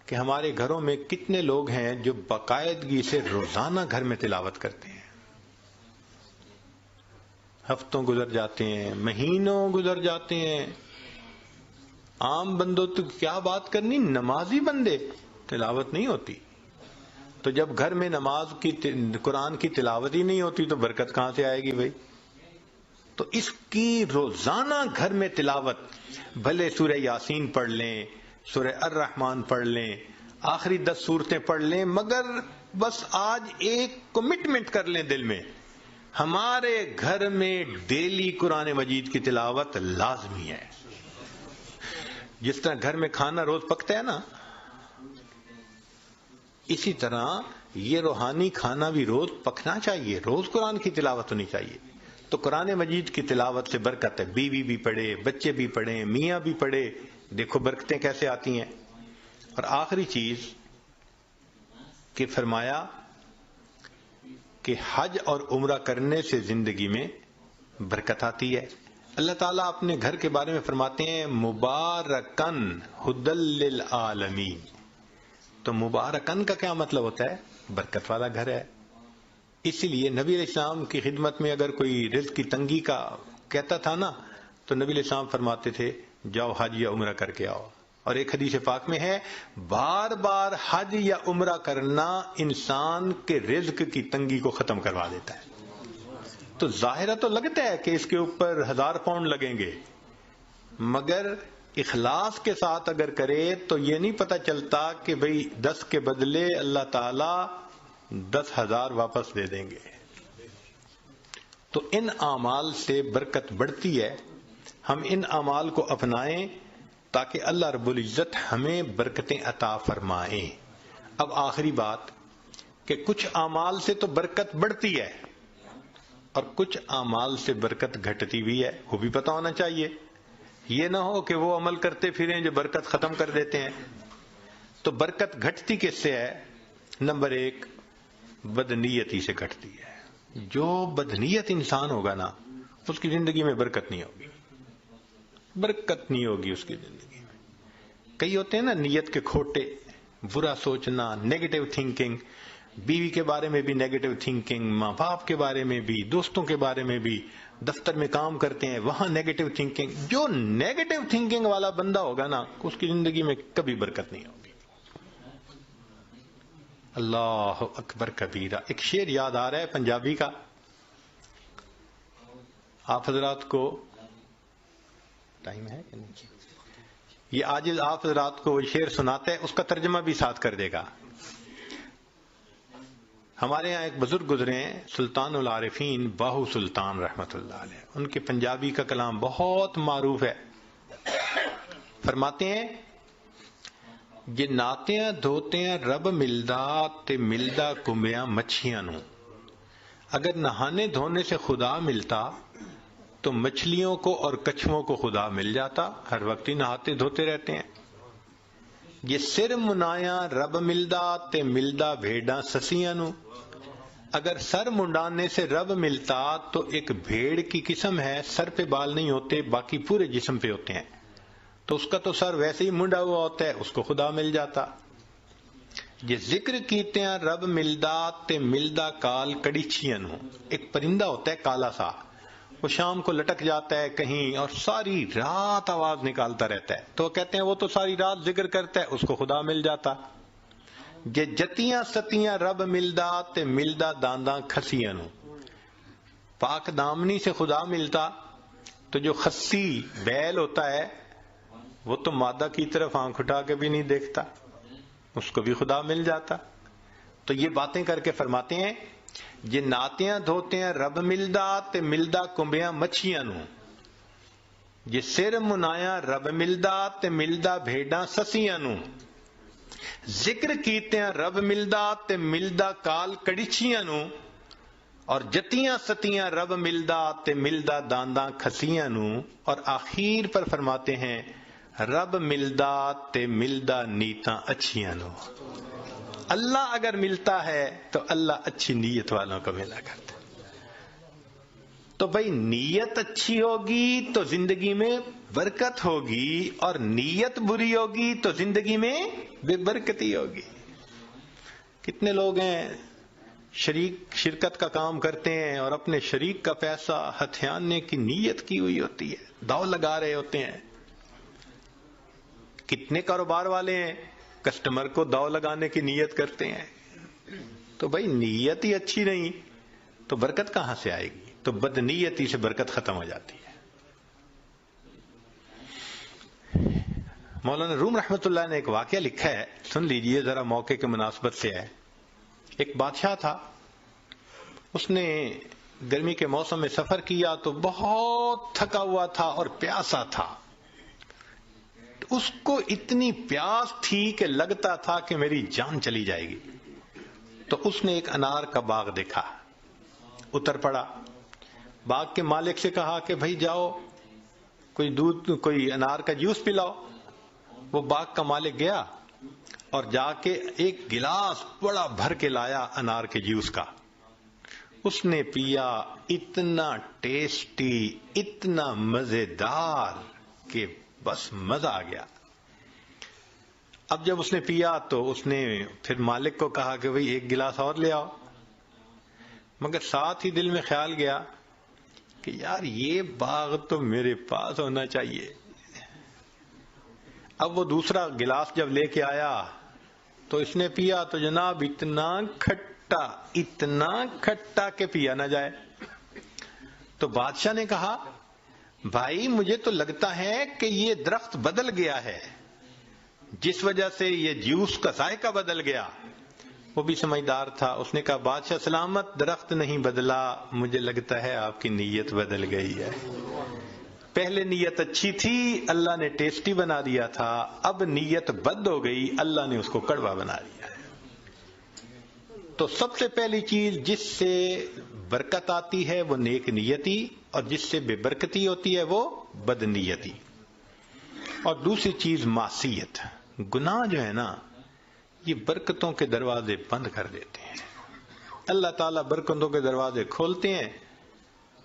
S2: کہ ہمارے گھروں میں کتنے لوگ ہیں جو باقاعدگی سے روزانہ گھر میں تلاوت کرتے ہیں؟ ہفتوں گزر جاتے ہیں، مہینوں گزر جاتے ہیں. عام بندوں تو کیا بات کرنی، نمازی بندے تلاوت نہیں ہوتی. تو جب گھر میں نماز کی قرآن کی تلاوت ہی نہیں ہوتی تو برکت کہاں سے آئے گی بھائی؟ تو اس کی روزانہ گھر میں تلاوت، بھلے سورہ یاسین پڑھ لیں، سورہ الرحمن پڑھ لیں، آخری 10 سورتیں پڑھ لیں، مگر بس آج ایک کمٹمنٹ کر لیں دل میں، ہمارے گھر میں ڈیلی قرآن مجید کی تلاوت لازمی ہے. جس طرح گھر میں کھانا روز پکتا ہے نا، اسی طرح یہ روحانی کھانا بھی روز پکنا چاہیے، روز قرآن کی تلاوت ہونی چاہیے. تو قرآن مجید کی تلاوت سے برکت ہے. بیوی بھی پڑھے, بچے بھی پڑھیں, میاں بھی پڑھے, دیکھو برکتیں کیسے آتی ہیں. اور آخری چیز کہ فرمایا کہ حج اور عمرہ کرنے سے زندگی میں برکت آتی ہے. اللہ تعالیٰ اپنے گھر کے بارے میں فرماتے ہیں مبارکن ہدی للعالمین. تو مبارکن کا کیا مطلب ہوتا ہے؟ برکت والا گھر ہے. اسی لیے نبی علیہ السلام کی خدمت میں اگر کوئی رزق کی تنگی کا کہتا تھا نا, تو نبی علیہ السلام فرماتے تھے جاؤ حج یا عمرہ کر کے آؤ. اور ایک حدیث پاک میں ہے بار بار حج یا عمرہ کرنا انسان کے رزق کی تنگی کو ختم کروا دیتا ہے. تو ظاہرہ تو لگتا ہے کہ اس کے اوپر 1000 پاؤنڈ لگیں گے, مگر اخلاص کے ساتھ اگر کرے تو یہ نہیں پتہ چلتا کہ بھئی 10 کے بدلے اللہ تعالی 10,000 واپس دے دیں گے. تو ان اعمال سے برکت بڑھتی ہے. ہم ان اعمال کو اپنائیں تاکہ اللہ رب العزت ہمیں برکتیں عطا فرمائیں. اب آخری بات کہ کچھ اعمال سے تو برکت بڑھتی ہے اور کچھ اعمال سے برکت گھٹتی بھی ہے, وہ بھی پتہ ہونا چاہیے. یہ نہ ہو کہ وہ عمل کرتے پھریں جو برکت ختم کر دیتے ہیں. تو برکت گھٹتی کس سے ہے؟ نمبر 1 بدنیتی سے گھٹتی ہے. جو بدنیت انسان ہوگا نا اس کی زندگی میں برکت نہیں ہوگی, برکت نہیں ہوگی اس کی زندگی میں. کئی ہوتے ہیں نا نیت کے کھوٹے, برا سوچنا, نیگیٹو تھنکنگ, بیوی کے بارے میں بھی نیگیٹو تھنکنگ, ماں باپ کے بارے میں بھی, دوستوں کے بارے میں بھی, دفتر میں کام کرتے ہیں وہاں نیگیٹو تھنکنگ. جو نیگیٹو تھنکنگ والا بندہ ہوگا نا اس کی زندگی میں کبھی برکت نہیں ہوگی. اللہ اکبر کبیرہ. ایک شعر یاد آ رہا ہے پنجابی کا, آپ حضرات کو ٹائم ہے کہ نہیں؟ یہ آج آپ حضرات کو شعر سناتے ہیں, اس کا ترجمہ بھی ساتھ کر دے گا. ہمارے ہاں ایک بزرگ گزرے ہیں سلطان العارفین باہو سلطان رحمت اللہ علیہ. ان کے پنجابی کا کلام بہت معروف ہے. فرماتے ہیں جے ناتیاں دھوتیاں رب ملدا تے ملدا کمبیاں مچھیاں نو. اگر نہانے دھونے سے خدا ملتا تو مچھلیوں کو اور کچھووں کو خدا مل جاتا. ہر وقت ہی نہاتے دھوتے رہتے ہیں. یہ سر منایا رب ملدا تے ملدا بھیڑاں سسیاں نو. اگر سر منڈانے سے رب ملتا تو ایک بھیڑ کی قسم ہے, سر پہ بال نہیں ہوتے باقی پورے جسم پہ ہوتے ہیں, تو اس کا تو سر ویسے ہی منڈا ہوا ہوتا ہے, اس کو خدا مل جاتا. یہ ذکر کیتے ہیں رب ملدا تے ملدا کال کڑیچیاں نو. ایک پرندہ ہوتا ہے کالا سا, وہ شام کو لٹک جاتا ہے کہیں اور ساری رات آواز نکالتا رہتا ہے, تو کہتے ہیں وہ تو ساری رات ذکر کرتا ہے, اس کو خدا مل جاتا. یہ جتیاں ستیاں رب ملدا تے ملدا دانداں کھسیاں نو. پاک دامنی سے خدا ملتا تو جو خسی بیل ہوتا ہے وہ تو مادہ کی طرف آنکھ اٹھا کے بھی نہیں دیکھتا, اس کو بھی خدا مل جاتا. تو یہ باتیں کر کے فرماتے ہیں یہ ناتیاں دھوتے ہیں رب ملدا تے ملدا کمبیاں مچھیاں نو. یہ سر منایا رب ملدا تے ملدا بھیڑاں سسیاں نو. ذکر کیتے ہیں رب ملدا تے ملدا کال کڑیچیاں نو. اور جتیاں ستیاں رب ملدا تے ملدا دانداں کھسیاں نو. اور آخر پر فرماتے ہیں رب ملدا تے ملدا نیتاں اچھیاں نو. اللہ اگر ملتا ہے تو اللہ اچھی نیت والوں کو ملا کرتا. تو بھئی نیت اچھی ہوگی تو زندگی میں برکت ہوگی, اور نیت بری ہوگی تو زندگی میں بے برکتی ہوگی. کتنے لوگ ہیں شرکت کا کام کرتے ہیں اور اپنے شریک کا پیسہ ہتھیانے کی نیت کی ہوئی ہوتی ہے, داؤ لگا رہے ہوتے ہیں. کتنے کاروبار والے ہیں کسٹمر کو داؤ لگانے کی نیت کرتے ہیں. تو بھئی نیت ہی اچھی نہیں تو برکت کہاں سے آئے گی؟ تو بدنیتی سے برکت ختم ہو جاتی ہے. مولانا روم رحمت اللہ نے ایک واقعہ لکھا ہے, سن لیجئے ذرا, موقع کے مناسبت سے ہے. ایک بادشاہ تھا, اس نے گرمی کے موسم میں سفر کیا تو بہت تھکا ہوا تھا اور پیاسا تھا. اس کو اتنی پیاس تھی کہ لگتا تھا کہ میری جان چلی جائے گی. تو اس نے ایک انار کا باغ دیکھا, اتر پڑا, باغ کے مالک سے کہا کہ بھائی جاؤ کوئی انار کا جوس پلاؤ. وہ باغ کا مالک گیا اور جا کے ایک گلاس بڑا بھر کے لایا انار کے جوس کا. اس نے پیا، اتنا ٹیسٹی، اتنا مزیدار کہ بس مزہ آ گیا. اب جب اس نے پیا تو اس نے پھر مالک کو کہا کہ بھئی ایک گلاس اور لے آؤ. مگر ساتھ ہی دل میں خیال گیا کہ یار یہ باغ تو میرے پاس ہونا چاہیے. اب وہ دوسرا گلاس جب لے کے آیا تو اس نے پیا تو جناب اتنا کھٹا کہ پیا نہ جائے. تو بادشاہ نے کہا بھائی مجھے تو لگتا ہے کہ یہ درخت بدل گیا ہے، جس وجہ سے یہ جوس کا ذائقہ بدل گیا. وہ بھی سمجھدار تھا. اس نے کہا بادشاہ سلامت، درخت نہیں بدلا، مجھے لگتا ہے آپ کی نیت بدل گئی ہے. پہلے نیت اچھی تھی، اللہ نے ٹیسٹی بنا دیا تھا، اب نیت بد ہو گئی، اللہ نے اس کو کڑوا بنا دیا. تو سب سے پہلی چیز جس سے برکت آتی ہے وہ نیک نیتی، اور جس سے بے برکتی ہوتی ہے وہ بد نیتی. اور دوسری چیز معصیت، گناہ جو ہے نا یہ برکتوں کے دروازے بند کر دیتے ہیں. اللہ تعالیٰ برکتوں کے دروازے کھولتے ہیں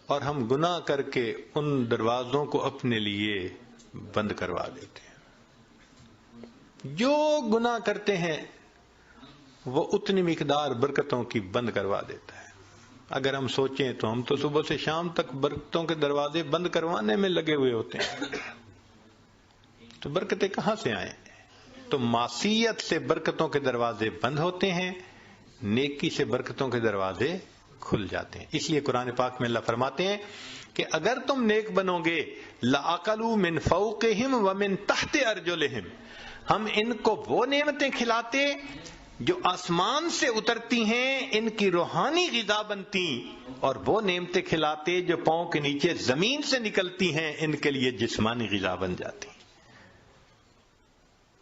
S2: اور ہم گناہ کر کے ان دروازوں کو اپنے لیے بند کروا دیتے ہیں. جو گناہ کرتے ہیں وہ اتنی مقدار برکتوں کی بند کروا دیتا ہے. اگر ہم سوچیں تو ہم تو صبح سے شام تک برکتوں کے دروازے بند کروانے میں لگے ہوئے ہوتے ہیں، تو برکتیں کہاں سے آئیں؟ تو معصیت سے برکتوں کے دروازے بند ہوتے ہیں، نیکی سے برکتوں کے دروازے کھل جاتے ہیں. اس لیے قرآن پاک میں اللہ فرماتے ہیں کہ اگر تم نیک بنو گے لَأَكَلُوا مِن فَوْقِهِمْ وَمِن تَحْتِ أَرْجُلِهِمْ، ہم ان کو وہ نعمتیں کھلاتے جو آسمان سے اترتی ہیں، ان کی روحانی غذا بنتی، اور وہ نعمتیں کھلاتے جو پاؤں کے نیچے زمین سے نکلتی ہیں، ان کے لیے جسمانی غذا بن جاتی.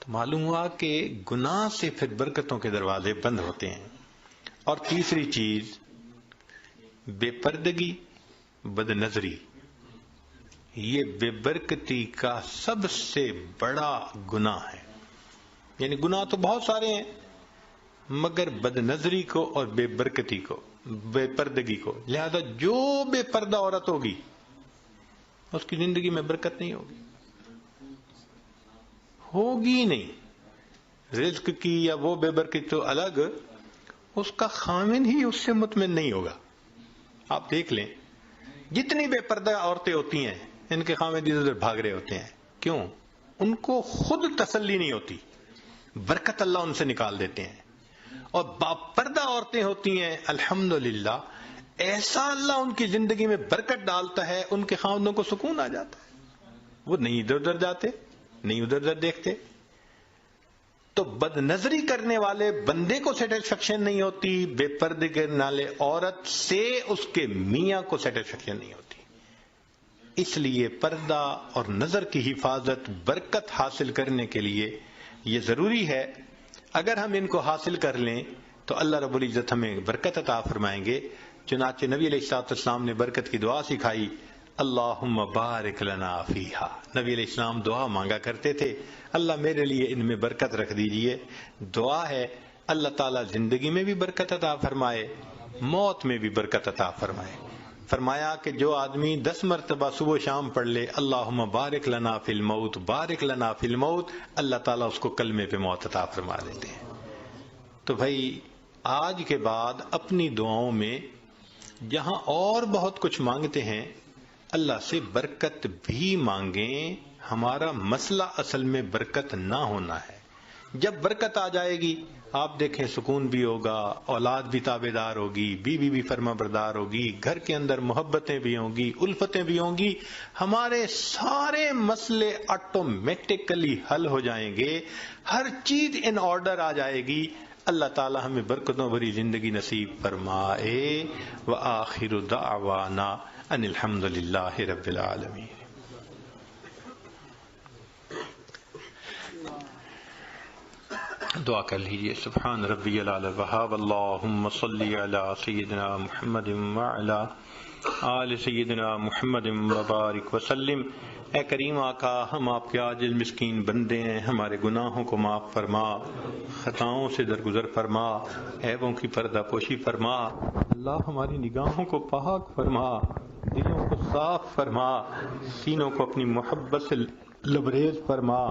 S2: تو معلوم ہوا کہ گناہ سے پھر برکتوں کے دروازے بند ہوتے ہیں. اور تیسری چیز بے پردگی، بد نظری. یہ بے برکتی کا سب سے بڑا گناہ ہے. یعنی گناہ تو بہت سارے ہیں مگر بد نظری کو اور بے برکتی کو، بے پردگی کو. لہذا جو بے پردہ عورت ہوگی اس کی زندگی میں برکت نہیں ہوگی نہیں. رزق کی یا وہ بے برکتی تو الگ، اس کا خامن ہی اس سے مطمئن نہیں ہوگا. آپ دیکھ لیں جتنی بے پردہ عورتیں ہوتی ہیں ان کے خامن ادھر ادھر بھاگ رہے ہوتے ہیں. کیوں؟ ان کو خود تسلی نہیں ہوتی، برکت اللہ ان سے نکال دیتے ہیں. اور باپردہ عورتیں ہوتی ہیں الحمدللہ ایسا اللہ ان کی زندگی میں برکت ڈالتا ہے، ان کے خاوندوں کو سکون آ جاتا ہے، وہ نہیں ادھر ادھر جاتے، نہیں ادھر ادھر دیکھتے. تو بد نظری کرنے والے بندے کو سیٹسفیکشن نہیں ہوتی، بے پردے کرنے والے عورت سے اس کے میاں کو سیٹسفیکشن نہیں ہوتی. اس لیے پردہ اور نظر کی حفاظت برکت حاصل کرنے کے لیے یہ ضروری ہے. اگر ہم ان کو حاصل کر لیں تو اللہ رب العزت ہمیں برکت عطا فرمائیں گے. چنانچہ نبی علیہ الصلوۃ والسلام نے برکت کی دعا سکھائی، اللہم بارک لنا فیہا. نبی علیہ السلام دعا مانگا کرتے تھے، اللہ میرے لیے ان میں برکت رکھ دیجئے. دعا ہے اللہ تعالیٰ زندگی میں بھی برکت عطا فرمائے، موت میں بھی برکت عطا فرمائے. فرمایا کہ جو آدمی 10 مرتبہ صبح و شام پڑھ لے اللہم بارک لنا فی الموت، بارک لنا فی الموت، اللہ تعالیٰ اس کو کلمے پہ موت عطا فرما دیتے ہیں. تو بھائی آج کے بعد اپنی دعاؤں میں جہاں اور بہت کچھ مانگتے ہیں اللہ سے برکت بھی مانگیں. ہمارا مسئلہ اصل میں برکت نہ ہونا ہے. جب برکت آ جائے گی آپ دیکھیں سکون بھی ہوگا، اولاد بھی تابع دار ہوگی، بیوی بھی فرما بردار ہوگی، گھر کے اندر محبتیں بھی ہوں گی، الفتیں بھی ہوں گی، ہمارے سارے مسئلے آٹومیٹکلی حل ہو جائیں گے، ہر چیز ان آرڈر آ جائے گی. اللہ تعالی ہمیں برکتوں بھری زندگی نصیب فرمائے. وآخر دعوانا ان الحمد للہ رب العالمین. دعا کر لیجئے. سبحان ربی العلی الوہاب، اللہم صلی علی سیدنا محمد وعلی آل سیدنا محمد وبارک وسلم۔ اے کریم آقا، ہم آپ کے عاجز مسکین بندے ہیں، ہمارے گناہوں کو معاف فرما، خطاؤں سے درگزر فرما، عیبوں کی پردہ پوشی فرما۔ اللہ ہماری نگاہوں کو پاک فرما، دلوں کو صاف فرما، سینوں کو اپنی محبت سے لبریز فرما،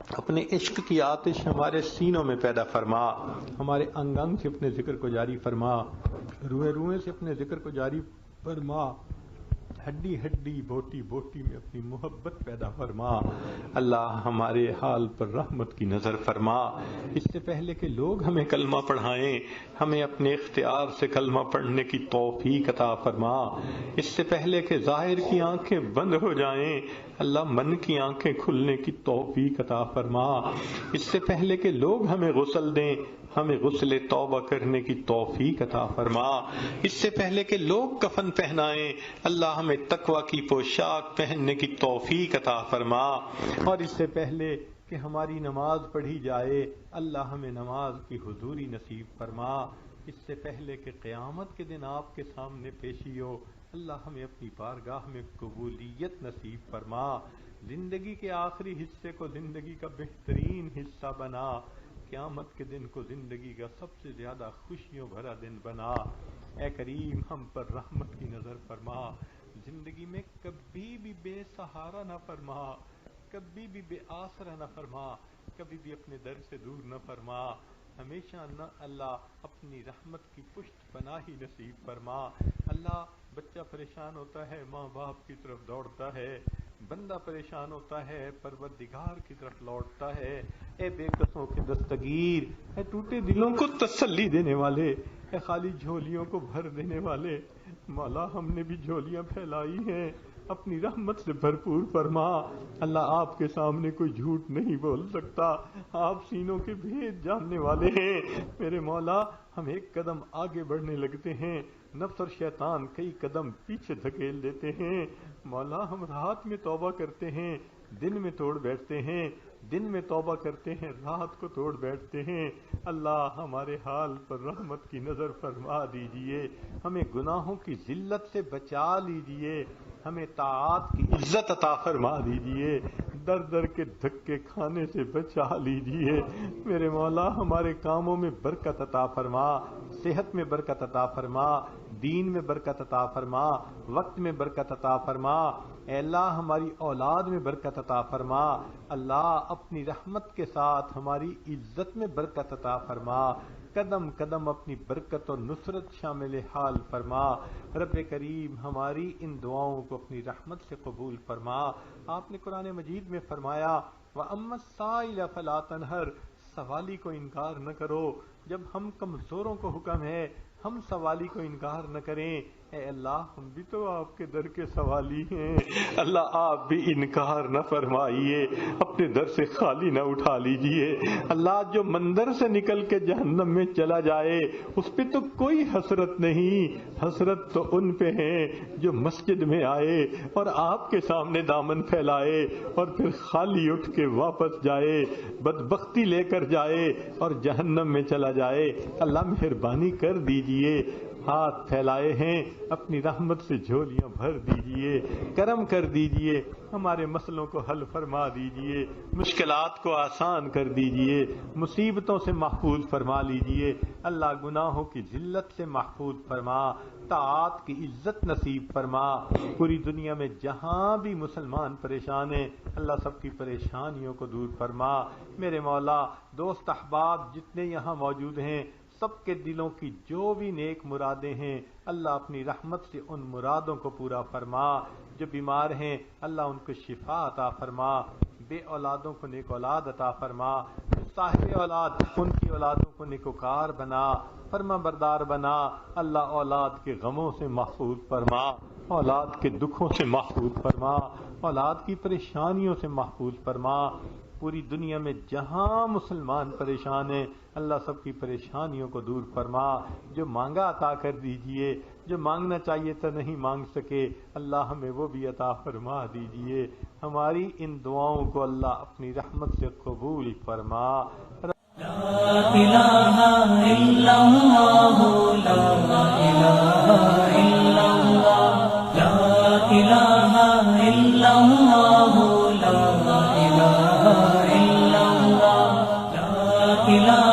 S2: اپنے عشق کی آتش ہمارے سینوں میں پیدا فرما، ہمارے انگ انگ سے اپنے ذکر کو جاری فرما، روئے روئے سے اپنے ذکر کو جاری فرما، ہڈی ہڈی بوٹی بوٹی میں اپنی محبت پیدا فرما۔ اللہ ہمارے حال پر رحمت کی نظر فرما۔ اس سے پہلے کہ لوگ ہمیں کلمہ پڑھائیں، ہمیں اپنے اختیار سے کلمہ پڑھنے کی توفیق عطا فرما۔ اس سے پہلے کہ ظاہر کی آنکھیں بند ہو جائیں، اللہ من کی آنکھیں کھلنے کی توفیق عطا فرما۔ اس سے پہلے کہ لوگ ہمیں غسل دیں، ہمیں غسل توبہ کرنے کی توفیق عطا فرما۔ اس سے پہلے کہ لوگ کفن پہنائیں، اللہ ہمیں تقوی کی پوشاک پہننے کی توفیق عطا فرما۔ اور اس سے پہلے کہ ہماری نماز پڑھی جائے، اللہ ہمیں نماز کی حضوری نصیب فرما۔ اس سے پہلے کہ قیامت کے دن آپ کے سامنے پیشی ہو، اللہ ہمیں اپنی بارگاہ میں قبولیت نصیب فرما۔ زندگی کے آخری حصے کو زندگی کا بہترین حصہ بنا، قیامت کے دن کو زندگی کا سب سے زیادہ خوشیوں بھرا دن بنا۔ اے کریم، ہم پر رحمت کی نظر فرما، زندگی میں کبھی بھی بے سہارا نہ فرما، کبھی بھی بے آسرا نہ فرما، کبھی بھی اپنے در سے دور نہ فرما، ہمیشہ نہ اللہ اپنی رحمت کی پشت پناہی نصیب فرما۔ اللہ، بچہ پریشان ہوتا ہے ماں باپ کی طرف دوڑتا ہے، بندہ پریشان ہوتا ہے پروردگار کی طرف لوٹتا ہے۔ اے بے کسوں کے دستگیر، اے ٹوٹے دلوں کو تسلی دینے والے، اے خالی جھولیوں کو بھر دینے والے، مولا ہم نے بھی جھولیاں پھیلائی ہیں، اپنی رحمت سے بھرپور فرما۔ اللہ، آپ کے سامنے کوئی جھوٹ نہیں بول سکتا، آپ سینوں کے بھید جاننے والے ہیں۔ میرے مولا، ہم ایک قدم آگے بڑھنے لگتے ہیں، نفس اور شیطان کئی قدم پیچھے دھکیل دیتے ہیں۔ مولا، ہم رات میں توبہ کرتے ہیں، دن میں توڑ بیٹھتے ہیں، دن میں توبہ کرتے ہیں، رات کو توڑ بیٹھتے ہیں۔ اللہ، ہمارے حال پر رحمت کی نظر فرما دیجئے، ہمیں گناہوں کی ذلت سے بچا لیجئے، ہمیں طاعات کی عزت عطا فرما دیجئے، در در کے دھکے کھانے سے بچا لیجئے۔ میرے مولا، ہمارے کاموں میں برکت عطا فرما، صحت میں برکت عطا فرما، دین میں برکت عطا فرما، وقت میں برکت عطا فرما۔ اے اللہ، ہماری اولاد میں برکت عطا فرما۔ اللہ، اپنی رحمت کے ساتھ ہماری عزت میں برکت عطا فرما، قدم قدم اپنی برکت اور نصرت شامل حال فرما۔ رب کریم، ہماری ان دعاؤں کو اپنی رحمت سے قبول فرما۔ آپ نے قرآن مجید میں فرمایا، وَأَمَّا السَّائِلَ فَلَا تَنْهَرْ، سوالی کو انکار نہ کرو۔ جب ہم کمزوروں کو حکم ہے ہم سوالی کو انکار نہ کریں، اے اللہ، ہم بھی تو آپ کے در کے سوالی ہیں، اللہ آپ بھی انکار نہ فرمائیے، اپنے در سے خالی نہ اٹھا لیجئے۔ اللہ، جو مندر سے نکل کے جہنم میں چلا جائے اس پہ تو کوئی حسرت نہیں، حسرت تو ان پہ ہیں جو مسجد میں آئے اور آپ کے سامنے دامن پھیلائے اور پھر خالی اٹھ کے واپس جائے، بدبختی لے کر جائے اور جہنم میں چلا جائے۔ اللہ مہربانی کر دیجئے، ہاتھ پھیلائے ہیں، اپنی رحمت سے جھولیاں بھر دیجئے، کرم کر دیجئے، ہمارے مسئلوں کو حل فرما دیجئے، مشکلات کو آسان کر دیجئے، مصیبتوں سے محفوظ فرما لیجئے۔ اللہ، گناہوں کی ذلت سے محفوظ فرما، طاعات کی عزت نصیب فرما۔ پوری دنیا میں جہاں بھی مسلمان پریشان ہیں، اللہ سب کی پریشانیوں کو دور فرما۔ میرے مولا، دوست احباب جتنے یہاں موجود ہیں، سب کے دلوں کی جو بھی نیک مرادیں ہیں، اللہ اپنی رحمت سے ان مرادوں کو پورا فرما۔ جو بیمار ہیں، اللہ ان کو شفا عطا فرما، بے اولادوں کو نیک اولاد عطا فرما، جو صاحب اولاد ان کی اولادوں کو نیکوکار بنا، فرما بردار بنا۔ اللہ، اولاد کے غموں سے محفوظ فرما، اولاد کے دکھوں سے محفوظ فرما، اولاد کی پریشانیوں سے محفوظ فرما۔ پوری دنیا میں جہاں مسلمان پریشان ہیں، اللہ سب کی پریشانیوں کو دور فرما۔ جو مانگا عطا کر دیجئے، جو مانگنا چاہیے تھا نہیں مانگ سکے، اللہ ہمیں وہ بھی عطا فرما دیجئے۔ ہماری ان دعاؤں کو اللہ اپنی رحمت سے قبول فرما۔
S1: لا الہ الا اللہ، لا الہ الا اللہ۔ إله